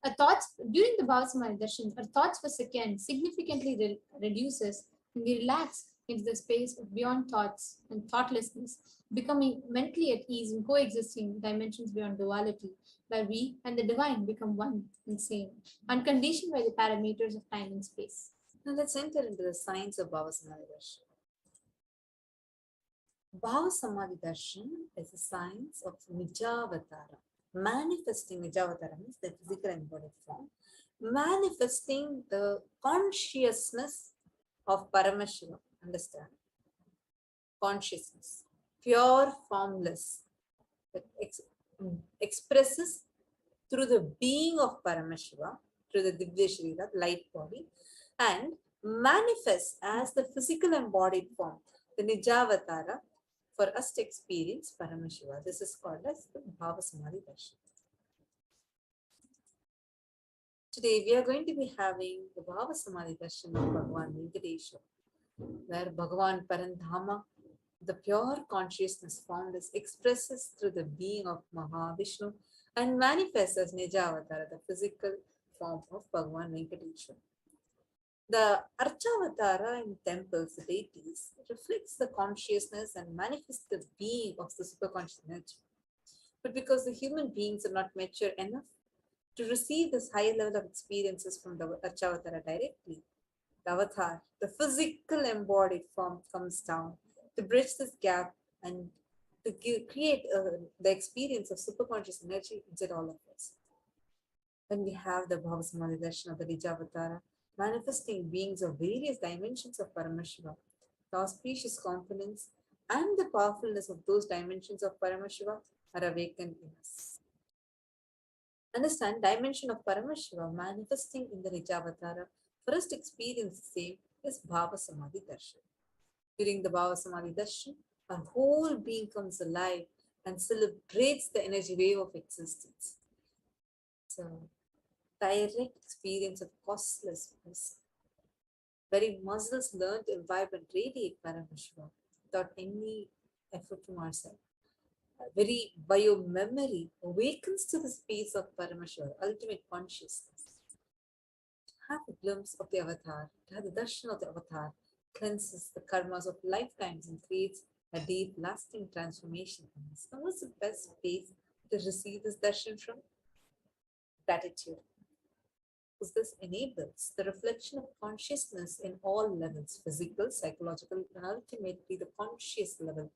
During the Bhava Samadhi Darshan, our thoughts per second significantly reduces and we relax into the space of beyond thoughts and thoughtlessness, becoming mentally at ease in coexisting dimensions beyond duality, where we and the divine become one and same, unconditioned by the parameters of time and space. Now let's enter into the science of Bhava Samadhi Darshan. Bhava Samadhi Darshan is a science of Nijavatara. Manifesting Nijavatara means the physical embodied form, manifesting the consciousness of Paramashivoham. Understand? Consciousness, pure, formless, that expresses through the being of Paramashiva, through the Divya Sharira, light body, and manifests as the physical embodied form, the Nijavatara, for us to experience Paramashiva. This is called as the Bhava Samadhi Darshan. Today we are going to be having the Bhava Samadhi Darshan of Bhagavan Venkateshwara, where Bhagavan Parandhama, the pure consciousness formed, is expresses through the being of Mahavishnu and manifests as Nijavatara, the physical form of Bhagavan Venkateshwara. The Archavatara in temples, the deities, reflects the consciousness and manifests the being of the superconscious energy. But because the human beings are not mature enough to receive this higher level of experiences from the Archavatara directly, the avatar, the physical embodied form, comes down to bridge this gap and to create the experience of superconscious energy inside all of us. When we have the Bhava Samadhi Darshan of the Nijavatara, manifesting beings of various dimensions of Paramashiva, the auspicious components and the powerfulness of those dimensions of Paramashiva are awakened in us. Understand, dimension of Paramashiva manifesting in the Nijavatara, for us to experience the same is Bhava Samadhi Darshan. During the Bhava Samadhi Darshan, our whole being comes alive and celebrates the energy wave of existence. So, direct experience of costlessness. Very muscles learn to imbibe and radiate Paramashiva without any effort from ourselves. Very bio-memory awakens to the space of Paramashiva, ultimate consciousness. To have a glimpse of the avatar, to have the darshan of the avatar, cleanses the karmas of lifetimes and creates a deep, lasting transformation. So what's the best place to receive this darshan from? Gratitude. Because this enables the reflection of consciousness in all levels, physical, psychological, and ultimately the conscious level.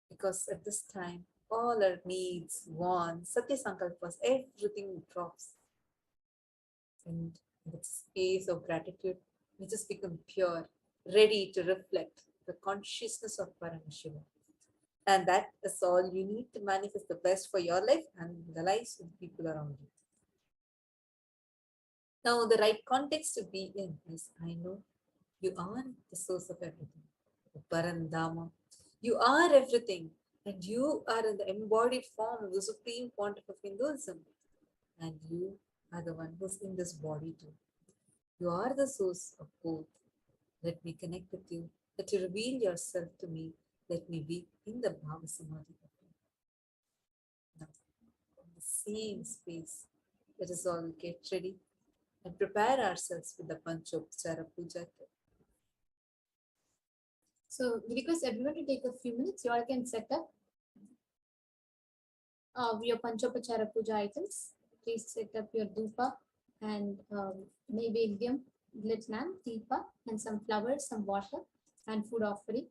Because at this time, all our needs, wants, Satya Sankalpas, everything drops. And in the space of gratitude, we just become pure, ready to reflect the consciousness of Paramashiva. And that is all you need to manifest the best for your life and the lives of the people around you. Now, the right context to be in is, I know you are the source of everything. Parandama. You are everything. And you are in the embodied form of the supreme quantum of Hinduism. And you are the one who's in this body too. You are the source of both. Let me connect with you. Let you reveal yourself to me let me be in the Bhava Samadhi. Now, in the same space, let us all get ready and prepare ourselves with the Panchopachara Puja. So we request everyone to take a few minutes. You all can set up your Panchopachara Puja items. Please set up your dhupa and Naivedyam, lit lamp, deepa, and some flowers, some water, and food offering.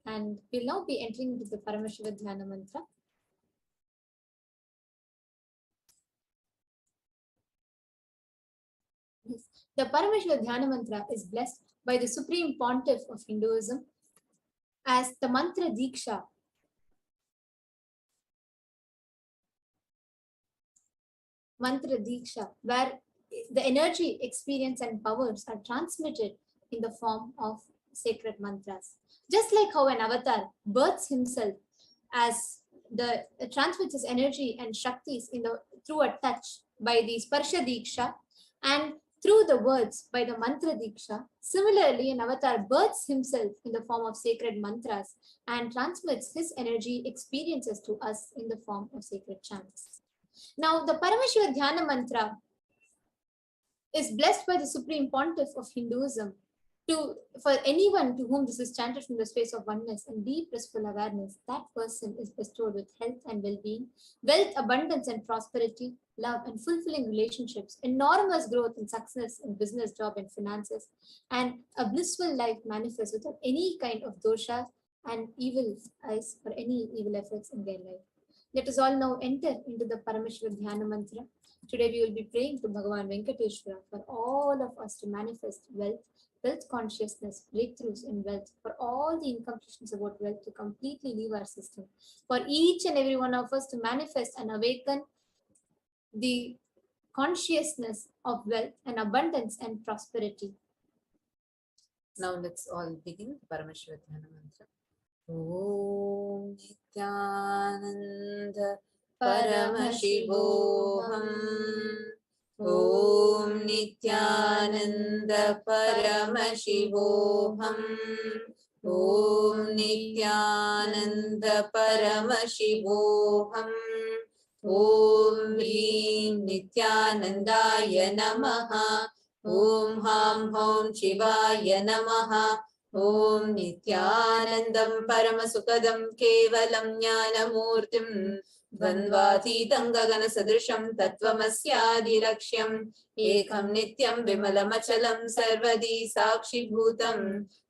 And we'll now be entering into the Paramashiva Dhyana Mantra. Yes. The Paramashiva Dhyana Mantra is blessed by the Supreme Pontiff of Hinduism as the Mantra Diksha. Mantra Diksha, where the energy, experience, and powers are transmitted in the form of sacred mantras. Just like how an avatar births himself as the transmits his energy and shaktis through a touch by the Sparsha Diksha and through the words by the Mantra Diksha, similarly an avatar births himself in the form of sacred mantras and transmits his energy experiences to us in the form of sacred chants. Now, the Paramashiva Dhyana Mantra is blessed by the Supreme Pontiff of Hinduism for anyone to whom this is chanted from the space of oneness and deep blissful awareness. That person is bestowed with health and well-being, wealth, abundance and prosperity, love and fulfilling relationships, enormous growth and success in business, job and finances, and a blissful life manifests without any kind of dosha and evil eyes or any evil effects in their life. Let us all now enter into the Paramashiva Dhyana Mantra. Today we will be praying to Bhagavan Venkateshwara for all of us to manifest wealth consciousness, breakthroughs in wealth, for all the incompletions about wealth to completely leave our system, for each and every one of us to manifest and awaken the consciousness of wealth and abundance and prosperity. Now let's all begin the Paramashiva Dhyana Mantra. Om Nithyananda Paramashivoham. Om Nithyananda Paramashivoham. Om Nithyananda Paramashivoham. Om Hrim Nithyanandaya Namaha. Om Ham Hom Shivaya Namaha. Om Nithyanandam Paramasukadam Kevalam Jnanamurtim Dvandvatītam Gagana Sadrisham Tattvamasyādirakṣyam Ekam Nityam Vimalamachalam Sarvadi Sakshi Bhutam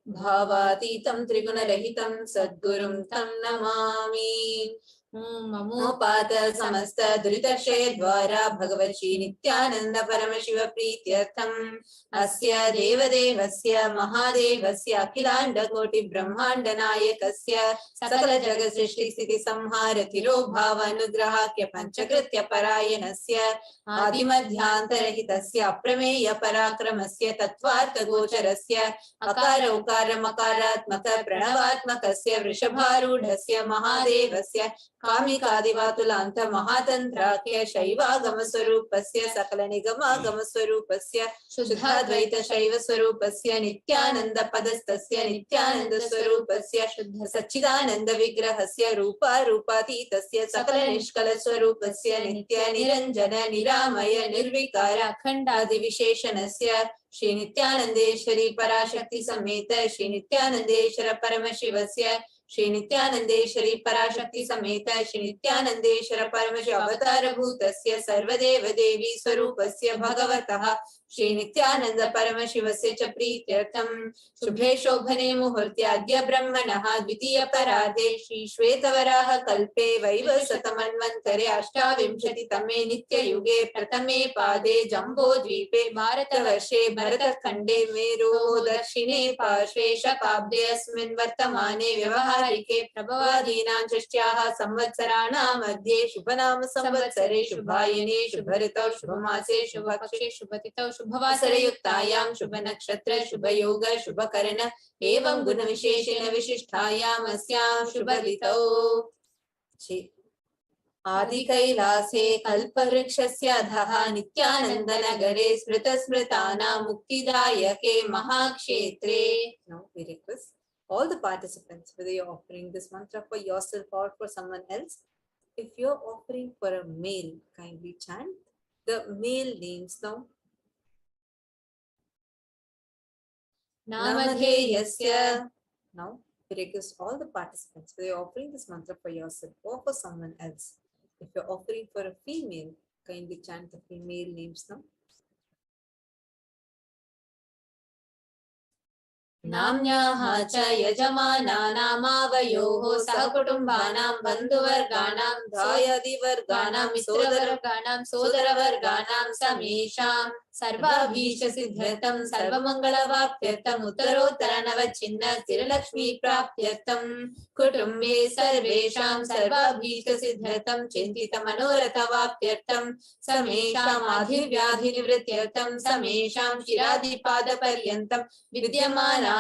Bhavatītam Trigunarahitam Sadgurum Tam Namami. Mopata Samasta Duritakshaya Dvara Bhagavachi Nithyananda Paramashiva Prityartham Asya Devadevasya Mahadevasya Akilanda Koti Brahmanda Nayakasya Sakala Jagat Srishti Sthiti Samhara Thiro Bhava Anugrahakya Panchakritya Parayanasya Adimadhyantarhitasya Aprameya Parakramasya Tattvartha Gocharasya Akara Ukara Makaratmaka Pranavatmakasya Vrishabharudhasya Mahadevasya Kamikadivatulanta Mahatantrakya Shaivagama Swarupasya Sakala Nigama Gama Swarupasya Shuddhadvaita Shaiva Swarupasya Nithyananda Padastasya Nithyananda Swarupasya Shuddha Sachidananda Vigrahasya Rupa Rupatitasya Sakala Nishkala Swarupasya Nitya Niranjana Niramaya Nirvikara Khandadi Visheshanasya Shri Nithyanandeshwari Parashakti Sameta Shri Nithyanandeshwara Paramashivasya Shri Nithyanandeshwari Parashakti Sameta Shri Nithyanandeshwara Paramashiva Avatara Bhutasya Sarvadeva Devi Swarupasya Bhagavataha Shri Nithyananda Paramashivasya cha Prityartham Shubhe Shobhane Muhurtyadya Brahmanaha Dvitiya Parade Shri Shvetavaraha Kalpe Vaiva Satamanvantare Ashtavimshati Tame Nitya Yuge Pratame Pade Jambo Dvipe Bharata Varshe Bharata Khande Mero Darshine Parshve Shakabde Asmin Vartamane Vyavaharike Prabhavadinam Shrishtyah Samvatsaranam Madhye Shubhanam Samvatsare Shubhayane Shubharitau Shubhamase Shubhakshe Shubhatitau Shubhavasarayuktayam Shubhanakshatra Shubhayoga Shubhakarana Evam Guna Visheshena Vishishtayam Asyam Shubharitau Adi Kailase Kalparikshasya Dhaha Nithyananda Nagare Smrita Smritana Muktidayake Mahakshetre. Now we request all the participants, whether you're offering this mantra for yourself or for someone else, if you're offering for a male, kindly chant the male names now. Namadheyasya. Now, we request all the participants, whether you're offering this mantra for yourself or for someone else. If you're offering for a female, kindly chant the female names now. Namnyaha cha yajamana namavayoho sahakutumbanam bandhuvarganam Dhayadivarganam mitravarganam sodaravarganam samesham sarvabhisha siddhartam sarvamangalavapyartam uttarottaranavachinna sthiralakshmi prapyartam kutumbe sarvesham sarvabhisha siddhartam chintita manorathavapyartam samesham adhivyadhinivrityartam samesham shiradipada vidyamana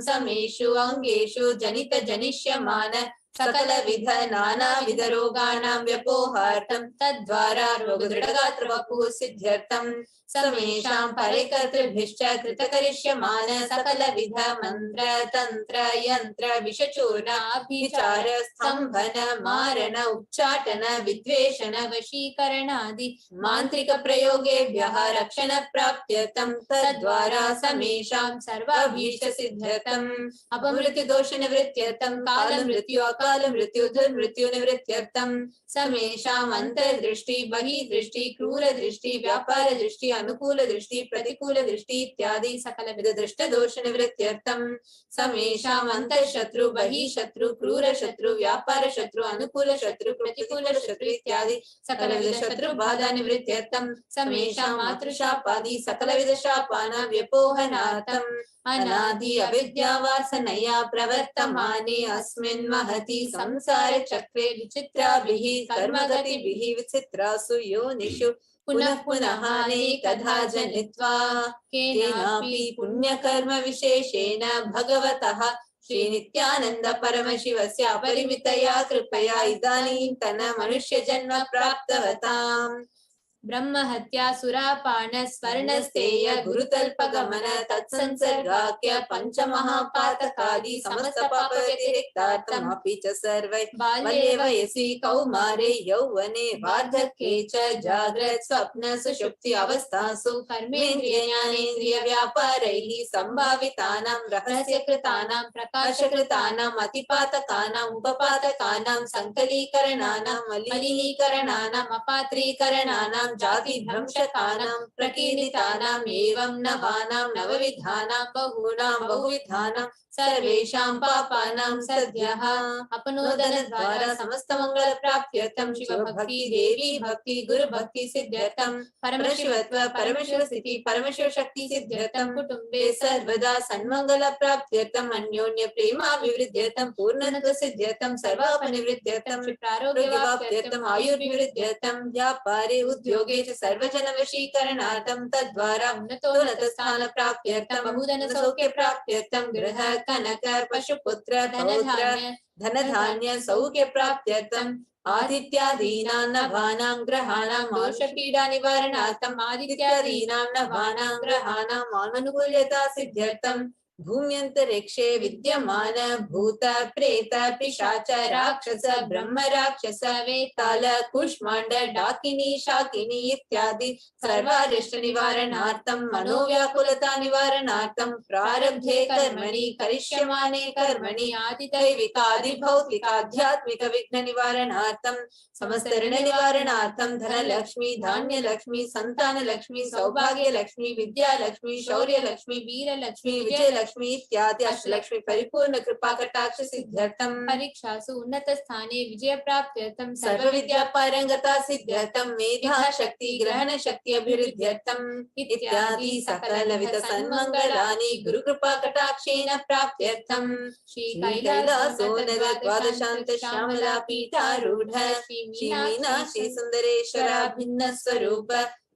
sameषु अंगेषु जनित जनिष्यमान सकल विध नाना विध रोगाणां व्यपोहार्थं तद्वारा रोगदृढगात्र वपुः सिद्ध्यर्थं समेषां परिकर्तृभिश्च कृतकरिष्यमान सकल विध मंत्र तंत्र यंत्र विषचूर्णाभिचार स्तंभन मारण उच्चाटन विद्वेषण वशीकरणादि मांत्रिक प्रयोगेभ्यः रक्षण प्राप्त्यर्थं तद्वारा समेषां सर्वाभीष्ट सिद्ध्यर्थम् अपमृत्यु दोष निवृत्त्यर्थं काल मृत्यु अकाल मृत्यु दुर्मृत्यु निवृत्त्यर्थं समेषाम् अंतर्दृष्टि बहिर्दृष्टि क्रूर दृष्टि व्यापार दृष्टि अनुकूल दृष्टि प्रतिकूल दृष्टि इत्यादि सकल विध दृष्ट दोष निवृत्त्यर्थं समेषाम् अंतःशत्रु बहिःशत्रु क्रूर शत्रु व्यापार शत्रु अनुकूल शत्रु प्रतिकूल शत्रु इत्यादि सकल विध शत्रु बाधा निवृत्त्यर्थं समेषाम् मातृशापादि सकल विध शापानां व्यपोहनार्थं अनादि अविद्यावासनया प्रवर्तमाने अस्मिन् महति संसार चक्रे विचित्राभिः कर्मगतिभिः विचित्रासु योनिषु पुनः पुनः अनेकधा जनित्वा केनापि पुण्यकर्म विशेषेण भगवतः श्री नित्यानंद परमशिवस्य अपरिमितया कृपया इदानीन्तन मनुष्य जन्म प्राप्तवताम् ब्रह्म हत्या सुरापान स्वर्णस्तेय गुरुतल्पगमन तत्संसर्गाख्य पंचमहापातकादि समस्त पाप व्यतिरिक्तार्थम् अपि च सर्वै बाल्ये वयसि कौमारे यौवने वार्धक्ये च जाग्रत् स्वप्न सुषुप्ति अवस्थासु कर्मेन्द्रिय ज्ञानेन्द्रिय व्यापारैः संभावितानां रहस्यकृतानां प्रकाशकृतानाम् अतिपातकानाम् उपपातकानां संकलीकरणानां मलिनीकरणानाम् अपात्रीकरणानां जाति भ्रंशकानां प्रकीर्तितानाम् एवं नवानां नवविधानां बहूनां बहुविधानां सर्वेषां पापानां सद्यः अपनोदन द्वारा समस्त मंगल प्राप्त्यर्थं शिव भक्ति देवी भक्ति गुरु भक्ति सिद्ध्यर्थं परमशिवत्व परमशिव स्थिति परमशिव शक्ति सिद्ध्यर्थं कुटुंबे सर्वदा सन्मंगल प्राप्त्यर्थं अन्योन्य प्रेमाभिवृद्ध्यर्थं पूर्णत्व सिद्ध्यर्थं सर्वापनिवृद्ध्यर्थं प्रारोग्यवाप्त्यर्थं आयुर्विवृद्ध्यर्थं व्यापारे उद्योगे च सर्वजन वशीकरणार्थं तद्वारा उन्नतोन्नत स्थान प्राप्त्यर्थं बहुधन सौख्य प्राप्त्यर्थं गृह कनक पशुपुत्र धनधान्य सौख्य प्राप्त्यर्थं आदित्यादीनां नवानां ग्रहाणां दोषपीडा निवारणार्थं आदित्यादीनां नवानां ग्रहाणां अनुकूल्यता सिद्ध्यर्थं भूम्यन्तरिक्षे विद्यमान भूत प्रेत पिशाच राक्षस ब्रह्म राक्षस वेताल कुष्मांड डाकिनी शाकिनी इत्यादि सर्वारिष्ट निवारणार्थं मनोव्याकुलता निवारणार्थं प्रारब्धे कर्मणि करिष्यमाणे कर्मणि आदिदैविकादि भौतिक आध्यात्मिक विघ्न निवारणार्थं समस्त ऋण निवारणार्थं धनलक्ष्मी धान्यलक्ष्मी संतानलक्ष्मी सौभाग्यलक्ष्मी विद्यालक्ष्मी शौर्यलक्ष्मी वीरलक्ष्मी विजयलक्ष्मी इत्यादि अष्टलक्ष्मी परिपूर्ण कृपा कटाक्ष सिद्ध्यर्थं परीक्षासु उन्नत स्थाने विजय प्राप्त्यर्थं सर्व विद्या पारंगता सिद्ध्यर्थं मेधा शक्ति ग्रहण शक्ति अभिवृद्ध्यर्थं इत्यादि सकल विध सन्मंगलानि गुरु कृपा कटाक्षेन प्राप्त्यर्थं श्री कैलासोन्नत द्वादशान्त श्यामला पीठारूढ़ श्री मीनाक्षी सुंदरेश्वरा भिन्न स्वरूप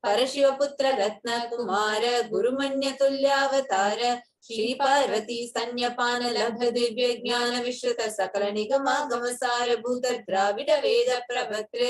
परशिवपुत्र रत्न कुमार गुरुमन्य तुल्यावतार श्री पार्वती स्तन्यपान लब्ध दिव्य ज्ञान विश्रुत सकल निगमागम सारभूत द्राविड वेद प्रभत्र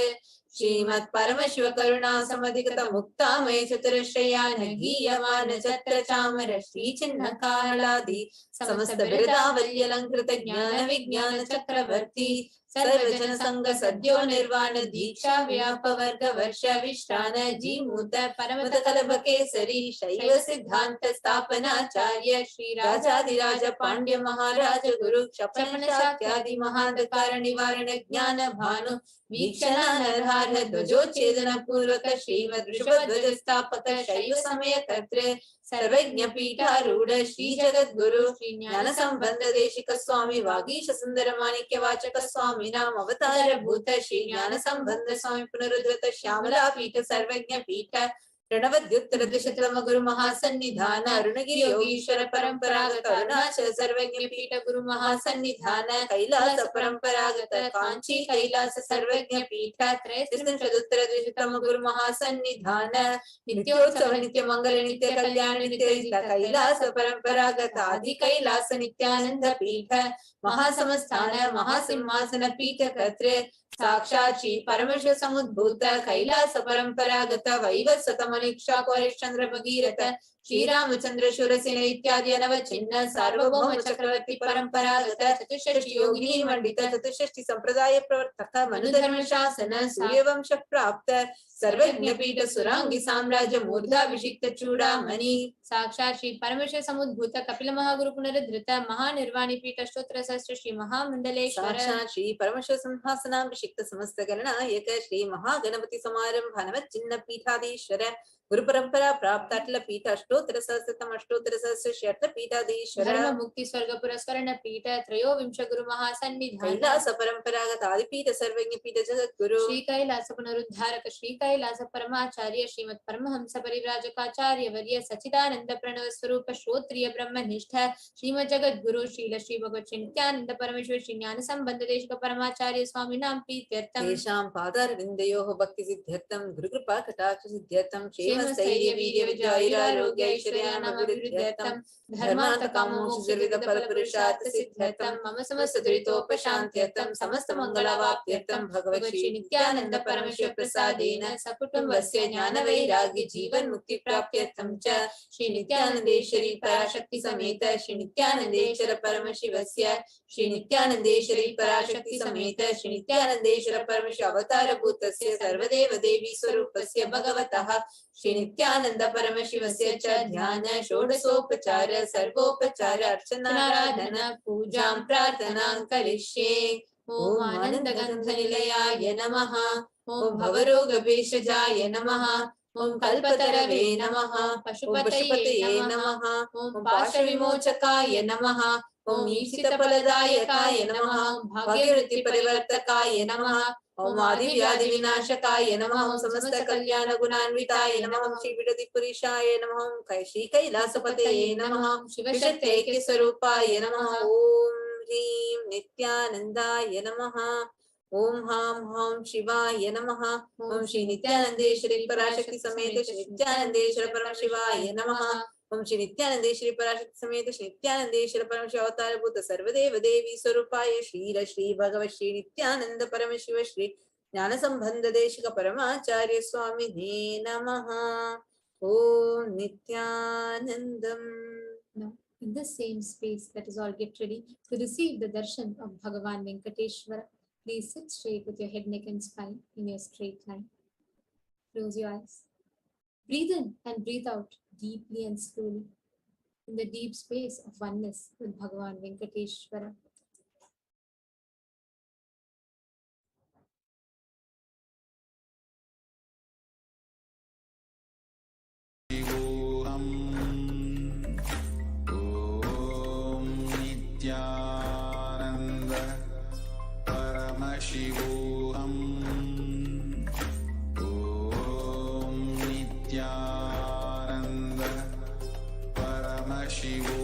श्रीमत् परमशिव करुणा समधिगत मुक्तामय चतुरश्रयान गीयमान छत्र चामर श्री चिन्ह कालादि समस्त बिरदावल्यलंकृत ज्ञान विज्ञान चक्रवर्ती सर्वजन संग सद्यो निर्वाण दीक्षा व्याप वर्ग वर्ष विश्रान जीमूत परमत कलभ केसरी शैव सिद्धांत स्थापनाचार्य श्री राजाधिराज पांड्य महाराज गुरु क्षपण शाक्यादि महांधकार निवारण ज्ञान भानु वीक्षणानर्हार ध्वजोच्छेदन पूर्वक श्रीमद् वृषभध्वज स्थापक शैव समय कर्तृ सर्वज्ञ पीठारूढ़ श्री जगद्गुरु श्री ज्ञान संबंध देशिक स्वामी वागीश सुंदर माणिक्य वाचक स्वामी नाम अवतार भूत श्री ज्ञान संबंध स्वामी पुनरुद्धृत श्यामला पीठ सर्वज्ञ पीठ प्रणवद्युत्तर द्विशतम गुरु महासन्निधान अरुणगिरि योगीश्वर परंपरागत अरुणाचल सर्वज्ञ पीठ गुरु महासन्निधान कैलास परंपरागत कांची कैलास सर्वज्ञ पीठ त्रयस्त्रिंशदुत्तर द्विशतम गुरु महासन्निधान नित्योत्सव नित्य मंगल नित्य कल्याण नित्य कैलास परंपरागत आदि कैलास नित्यानंद पीठ महासमस्थान महासिंहासन पीठ कर्तृ साक्षात श्री परमेश्वर समुद्भूत कैलास परंपरागत वैवस्वत मनीक्षा चंद्र भगीरथ श्री रामचंद्र शूरसेन इत्यादि अनव चिन्ह सार्वभौम चक्रवर्ती परंपरागत चतुष्षष्टि योगिनी मंडित चतुष्षष्टि संप्रदाय प्रवर्तक मनुधर्म शासन सूर्यवंश प्राप्त सर्वज्ञ पीठ सुरांगी साम्राज्य मूर्धाभिषिक्त चूड़ामणि साक्षात श्री परमेश्वर समुद्भूत कपिल महागुरु पुनरुद्धृत महानिर्वाणी पीठ स्तोत्र सहस्त्र श्री महामंडलेश्वर साक्षात श्री परमेश्वर सिंहासनाभिषिक्त समस्त गणनायक श्री महागणपति समारंभ हनुमत चिन्ह पीठाधीश्वर गुरु परंपरा प्राप्त अटल पीठ अष्टोत्तर सहस्त्रतम अष्टोत्तर सहस्त्र शत पीठाधीश्वर धर्म मुक्ति स्वर्ग पुरस्करण पीठ त्रयोविंश गुरु महासन्निधान कैलास परंपरागत आदि पीठ सर्वज्ञ पीठ जगत गुरु श्री कैलास पुनरुद्धारक श्री कैलास परमाचार्य श्रीमत् परमहंस परिव्राजकाचार्य वर्य सच्चिदानंद प्रणव स्वरूप श्रोत्रिय ब्रह्मनिष्ठ श्रीमद् जगत गुरु श्रील श्री भगवत श्री नित्यानंद परमेश्वर श्री ज्ञान संबंध देशिक परमाचार्य स्वामी नाम प्रीत्यर्थम तेषां पादारविन्दयोः भक्ति सिद्ध्यर्थम गुरु कृपा कटाक्ष सिद्ध्यर्थम स्थैर्य वीर्य विजयारोग्य ऐश्वर्याणामभिवृद्ध्यर्थम धर्मार्थ कामोक्षविद फलपुरुषार्थ सिद्ध्यर्थम मम समस्त दुरितोपशान्त्यर्थम समस्त मंगलावाप्त्यर्थम भगवत श्री नित्यानंद परमेश्वर प्रसादेन सकुटुम्बस्य ज्ञान वैराग्य जीवन मुक्ति प्राप्त्यर्थम च श्री नित्यानंदेश्वरी पराशक्ति समेत श्री नित्यानंदेश्वर परमशिवस्य श्री नित्यानंदेश्वरी पराशक्ति समेत श्री नित्यानंदेश्वर परमेश्वर अवतार भूतस्य सर्वदेव देवी स्वरूपस्य भगवतः श्री नित्यानंद परमशिवस्य च ध्यान षोडशोपचार सर्वोपचार अर्चनाराधन पूजां प्रार्थनां करिष्ये। ओम आनंद गंध निलयाय नमः। ओम भवरोग भेषजाय नमः। ओम कल्पतरवे नमः। पशुपतये नमः। ओम पाशविमोचकाय नमः। ओम ईशित फलदायकाय नमः। भाग्यवृत्ति परिवर्तकाय नमः। ओम आदि व्याधि विनाशकाय नमः। ओम समस्त कल्याण गुणान्विताय नमः। ओम श्री विडदिपुरीशाय नमः। ओम श्री कैलासपतये नमः। शिवशक्ति स्वरूपाय नमः। ओम ह्रीं नित्यानंदाय नमः। ओम हां हां शिवाय नमः। ओम श्री नित्यानंदेश्वरी पराशक्ति समेत श्री नित्यानंदेश्वर परमशिवाय नमः। ओम श्री नित्यानंदेश्वरी पराशक्ति समेत श्री नित्यानंदेश्वर परमशिव अवतार भूत सर्वदेव देवी स्वरूपाय श्री भगवत श्री नित्यानंद परमशिव श्री ज्ञान संबंध देशिक परमाचार्य स्वामी नमः। ओम Nityanandam. Now, in the same space, let us all get ready to receive the darshan of Bhagavan Venkateshwara. Please sit straight with your head, neck and spine in your straight line. Close your eyes. Breathe in and breathe out deeply and slowly in the deep space of oneness with Bhagavan Venkateshwara. Paramashivoham. Om Nithyananda Paramashivoham. Om Nithyananda Paramashivoham.